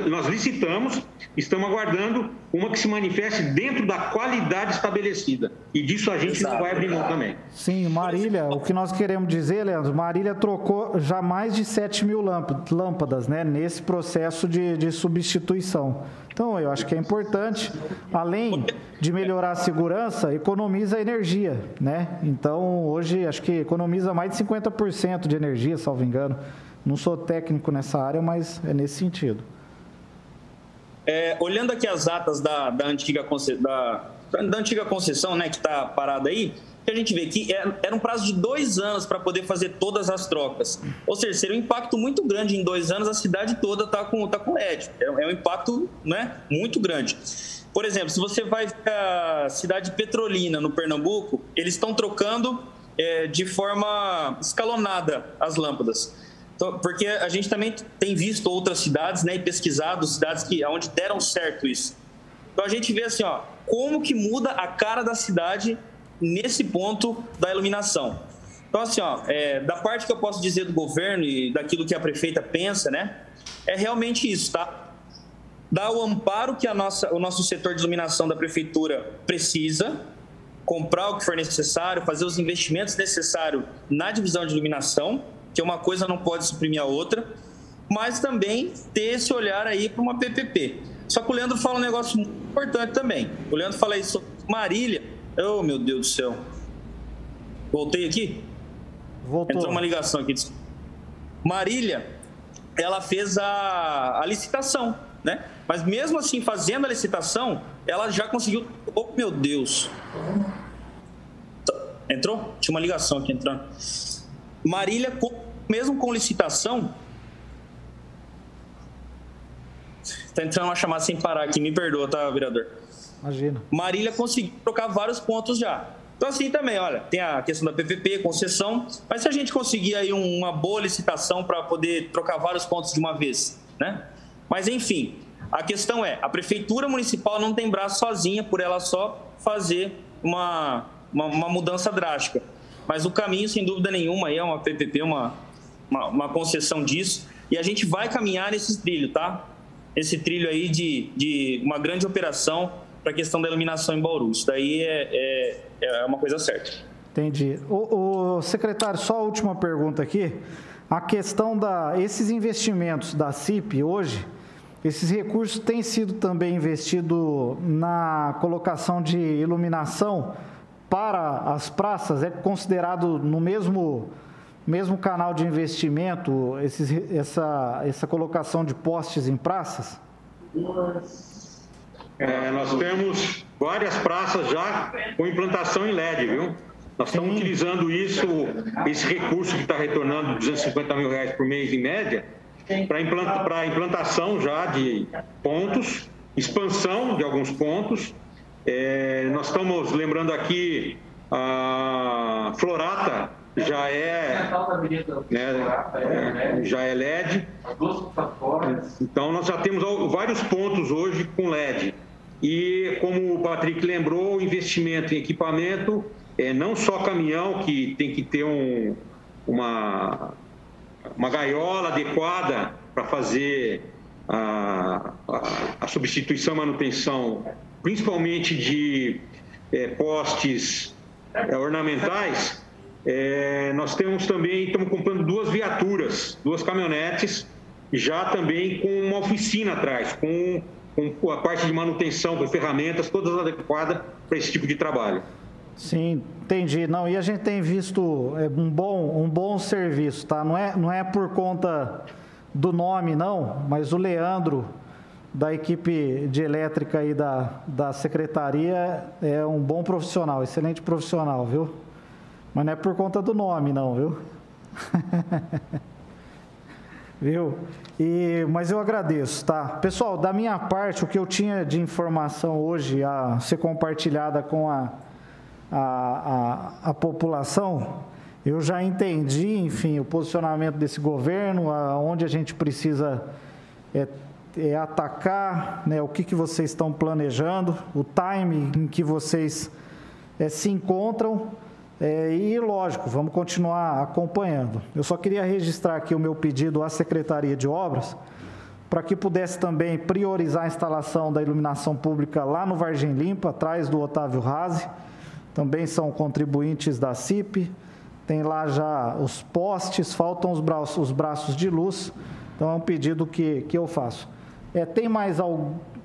nós licitamos, estamos aguardando uma que se manifeste dentro da qualidade estabelecida. E disso a gente não vai abrir mão também. Sim, Marília, o que nós queremos dizer, Leandro, Marília trocou já mais de 7 mil lâmpadas, né, nesse processo de substituição. Então, eu acho que é importante, além de melhorar a segurança, economiza energia, né? Então, hoje, acho que economiza mais de 50% de energia, salvo engano. Não sou técnico nessa área, mas é nesse sentido. Olhando aqui as atas da antiga concessão, né, que está parada aí, que a gente vê que era um prazo de 2 anos para poder fazer todas as trocas. Ou seja, seria um impacto muito grande. Em 2 anos, a cidade toda está com LED. É um impacto, né, muito grande. Por exemplo, se você vai para a cidade de Petrolina, no Pernambuco, eles estão trocando de forma escalonada as lâmpadas. Então, porque a gente também tem visto outras cidades, né, e pesquisado cidades onde deram certo isso. Então, a gente vê assim, como que muda a cara da cidade nesse ponto da iluminação. Então, assim, da parte que eu posso dizer do governo e daquilo que a prefeita pensa, né, é realmente isso, tá? Dar o amparo que o nosso setor de iluminação da prefeitura precisa, comprar o que for necessário, fazer os investimentos necessários na divisão de iluminação, que uma coisa não pode suprimir a outra, mas também ter esse olhar aí para uma PPP. Só que o Leandro fala um negócio muito importante também. O Leandro fala isso sobre Marília. Oh, meu Deus do céu. Voltei aqui? Voltou. Entrou uma ligação aqui. Marília, ela fez a licitação, né? Mas mesmo assim, fazendo a licitação, ela já conseguiu... Oh, meu Deus. Entrou? Tinha uma ligação aqui entrando. Marília, mesmo com licitação... Está entrando uma chamada sem parar aqui, me perdoa, tá, vereador? Imagina. Marília conseguiu trocar vários pontos já. Então, assim também, olha, tem a questão da PPP, concessão, mas se a gente conseguir aí uma boa licitação para poder trocar vários pontos de uma vez, né? Mas, enfim, a questão a prefeitura municipal não tem braço sozinha por ela só fazer uma mudança drástica. Mas o caminho, sem dúvida nenhuma, aí é uma PPP, uma concessão disso, e a gente vai caminhar nesse trilho, tá? Esse trilho aí de uma grande operação para a questão da iluminação em Bauru. Isso daí é uma coisa certa. Entendi. O secretário, só a última pergunta aqui. A questão esses investimentos da CIP hoje, esses recursos têm sido também investidos na colocação de iluminação para as praças? É considerado no mesmo canal de investimento essa colocação de postes em praças? Nós temos várias praças já com implantação em LED, viu? Nós estamos utilizando esse recurso que está retornando R$250 mil por mês em média, para implantação já de pontos, expansão de alguns pontos. Nós estamos lembrando aqui a Florata, já é LED. Então, nós já temos vários pontos hoje com LED. E, como o Patrick lembrou, o investimento em equipamento, não só caminhão, que tem que ter uma gaiola adequada para fazer a substituição e manutenção, principalmente de postes ornamentais. Nós estamos comprando 2 viaturas, 2 caminhonetes, já também com uma oficina atrás, com a parte de manutenção, com ferramentas, todas adequadas para esse tipo de trabalho. Sim, entendi. Não, e a gente tem visto um bom serviço, tá? Não é por conta do nome, não, mas o Leandro, da equipe de elétrica aí da secretaria, é um bom profissional, excelente profissional, viu? Mas não é por conta do nome, não, viu? Viu? Mas eu agradeço, tá? Pessoal, da minha parte, o que eu tinha de informação hoje a ser compartilhada com a população, eu já entendi, enfim, o posicionamento desse governo, onde a gente precisa atacar, né, o que vocês estão planejando, o time em que vocês se encontram, e lógico, vamos continuar acompanhando. Eu só queria registrar aqui o meu pedido à Secretaria de Obras, para que pudesse também priorizar a instalação da iluminação pública lá no Vargem Limpa, atrás do Otávio Razzi, também são contribuintes da CIP, tem lá já os postes, faltam os braços de luz, então é um pedido que eu faço. Tem mais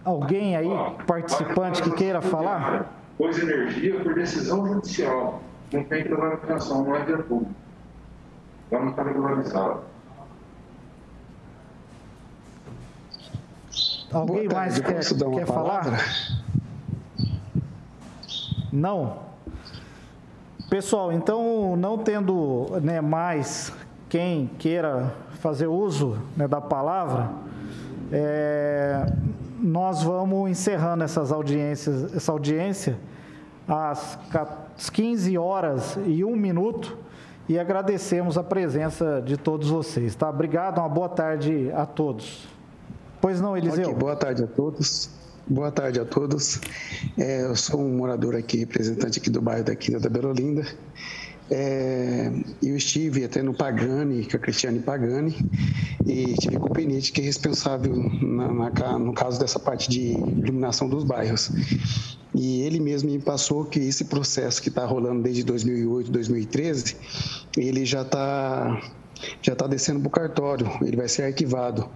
alguém aí, participante, que queira falar? Pois energia por decisão judicial, não tem regularização, não é via pública. Ela não está regularizada. Alguém mais quer falar? Não? Pessoal, então, não tendo mais quem queira fazer uso da palavra, nós vamos encerrando essa audiência às 15h01 e agradecemos a presença de todos vocês, tá? Obrigado, uma boa tarde a todos. Pois não, Eliseu? Okay, boa tarde a todos. Boa tarde a todos. Eu sou um morador aqui, representante aqui do bairro da Quinta da Bela Olinda. Eu estive até no Pagani, com a Cristiane Pagani, e tive com o Penite, que é responsável no caso dessa parte de iluminação dos bairros. E ele mesmo me passou que esse processo que está rolando desde 2008, 2013, ele já está descendo para o cartório, ele vai ser arquivado.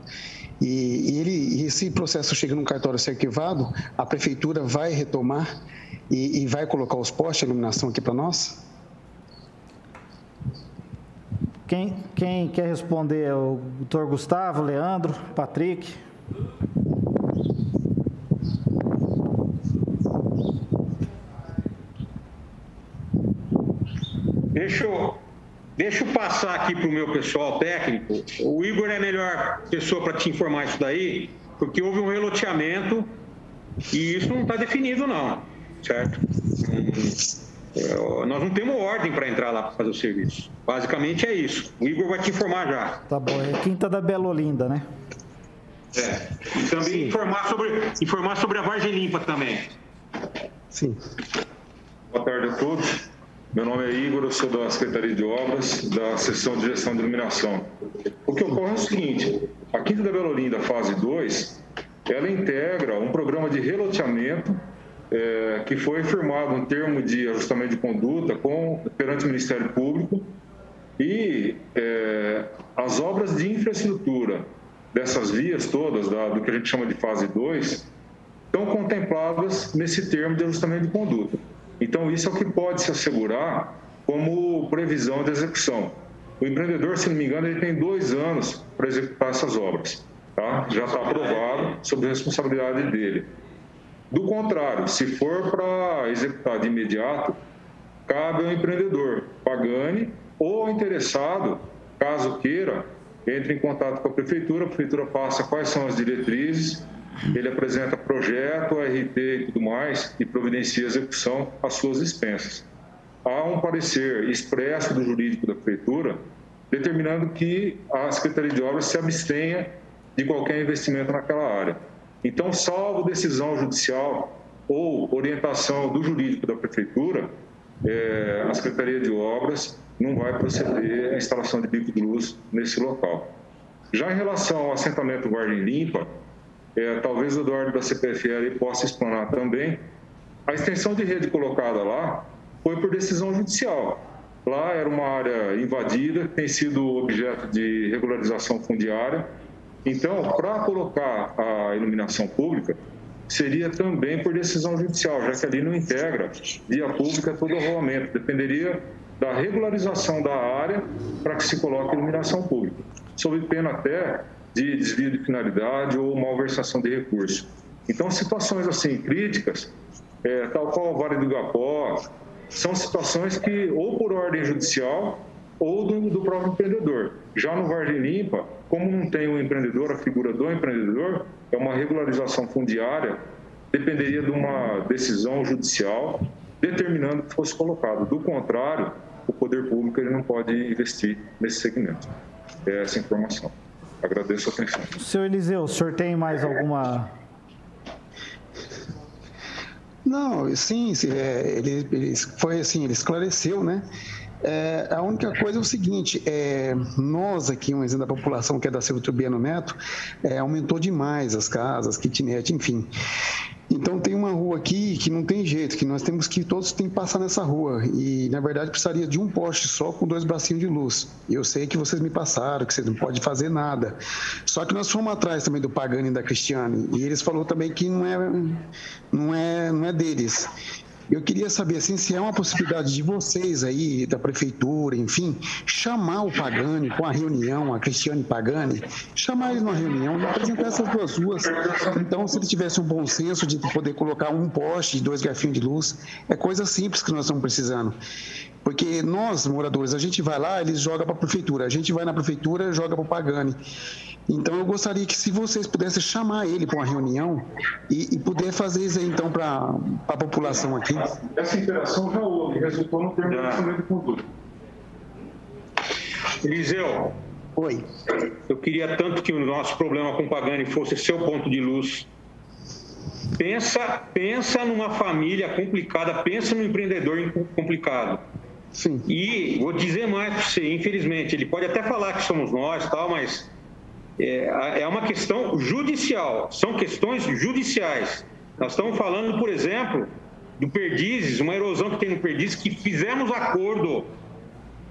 E esse processo chega no cartório a ser arquivado, a prefeitura vai retomar e vai colocar os postes de iluminação aqui para nós? Quem quer responder? O doutor Gustavo, Leandro, Patrick? Deixa eu passar aqui para o meu pessoal técnico. O Igor é a melhor pessoa para te informar isso daí, porque houve um reloteamento e isso não está definido, não, certo? Nós não temos ordem para entrar lá para fazer o serviço. Basicamente é isso. O Igor vai te informar já. Tá bom, é Quinta da Bela Olinda, né? E também informar sobre a Vargem Limpa também. Sim. Boa tarde a todos. Meu nome é Igor, eu sou da Secretaria de Obras, da Seção de Gestão de Iluminação. O que ocorre é o seguinte, a Quinta da Bela Olinda, fase 2, ela integra um programa de reloteamento que foi firmado um termo de ajustamento de conduta perante o Ministério Público e as obras de infraestrutura dessas vias todas, do que a gente chama de fase 2, estão contempladas nesse termo de ajustamento de conduta. Então, isso é o que pode se assegurar como previsão de execução. O empreendedor, se não me engano, ele tem 2 anos para executar essas obras. Tá? Já está aprovado sob a responsabilidade dele. Do contrário, se for para executar de imediato, cabe ao empreendedor, Pagani, ou ao interessado, caso queira, entre em contato com a prefeitura passa quais são as diretrizes, ele apresenta projeto, RT e tudo mais, e providencia a execução às suas expensas. Há um parecer expresso do jurídico da prefeitura, determinando que a Secretaria de Obras se abstenha de qualquer investimento naquela área. Então, salvo decisão judicial ou orientação do jurídico da Prefeitura, a Secretaria de Obras não vai proceder à instalação de bico de luz nesse local. Já em relação ao assentamento Vargem Limpa, talvez o Eduardo da CPFL possa explanar também, a extensão de rede colocada lá foi por decisão judicial. Lá era uma área invadida, tem sido objeto de regularização fundiária. Então, para colocar a iluminação pública, seria também por decisão judicial, já que ali não integra via pública todo o rolamento. Dependeria da regularização da área para que se coloque iluminação pública, sob pena até de desvio de finalidade ou malversação de recursos. Então, situações assim críticas, tal qual o Vale do Igapó, são situações que ou por ordem judicial ou do próprio empreendedor. Já no Vargem Limpa, como não tem o empreendedor, a figura do empreendedor, é uma regularização fundiária, dependeria de uma decisão judicial determinando que fosse colocado. Do contrário, o poder público ele não pode investir nesse segmento. É essa informação. Agradeço a atenção. Senhor Eliseu, o senhor tem mais alguma... Não, sim, ele foi assim, ele esclareceu, né? A única coisa é o seguinte, nós aqui, um exemplo da população que é da Silvio Turbiano Neto, aumentou demais as casas, kitnet, enfim. Então tem uma rua aqui que não tem jeito, que nós todos têm que passar nessa rua e na verdade precisaria de um poste só com 2 bracinhos de luz. Eu sei que vocês me passaram, que vocês não podem fazer nada. Só que nós fomos atrás também do Pagani e da Cristiane e eles falaram também que não é deles. Eu queria saber assim, se é uma possibilidade de vocês aí, da prefeitura, enfim, chamar o Pagani com a reunião, a Cristiane Pagani, chamar eles numa reunião e apresentar essas 2 ruas. Então, se eles tivessem um bom senso de poder colocar um poste e 2 garfinhos de luz, é coisa simples que nós estamos precisando. Porque nós, moradores, a gente vai lá, eles jogam para a prefeitura, a gente vai na prefeitura, joga para o Pagani. Então, eu gostaria que, se vocês pudessem chamar ele para uma reunião e poder fazer isso aí, então, para a população aqui. Essa interação já houve, resultou no termo de orçamento de conduta. Eliseu. Oi. Eu queria tanto que o nosso problema com o Pagani fosse seu ponto de luz. Pensa numa família complicada, pensa num empreendedor complicado. Sim. E vou dizer mais para você, infelizmente, ele pode até falar que somos nós, tal, mas é uma questão judicial, são questões judiciais. Nós estamos falando, por exemplo, do Perdizes, uma erosão que tem no Perdizes, que fizemos acordo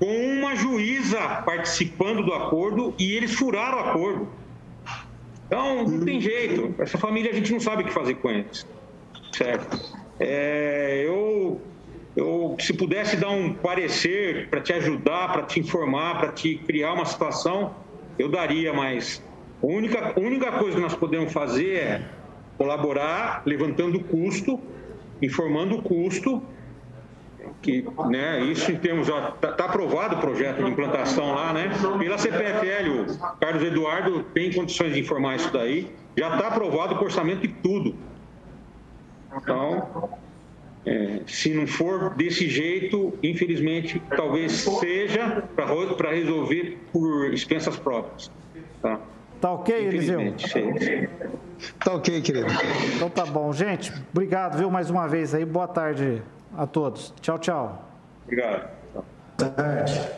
com uma juíza participando do acordo e eles furaram o acordo. Então, não tem jeito. Essa família a gente não sabe o que fazer com eles. Certo? Eu, se pudesse dar um parecer para te ajudar, para te informar, para te criar uma situação, eu daria, mas a única coisa que nós podemos fazer é colaborar, levantando o custo, informando o custo, que, né, isso em termos, está aprovado o projeto de implantação lá, né, pela CPFL, o Carlos Eduardo tem condições de informar isso daí, já está aprovado o orçamento e tudo. Então, se não for desse jeito, infelizmente, talvez seja para resolver por expensas próprias. Tá ok, Eliseu? Tá ok, querido. Então tá bom. Gente, obrigado, viu, mais uma vez aí. Boa tarde a todos. Tchau, tchau. Obrigado. Boa tarde.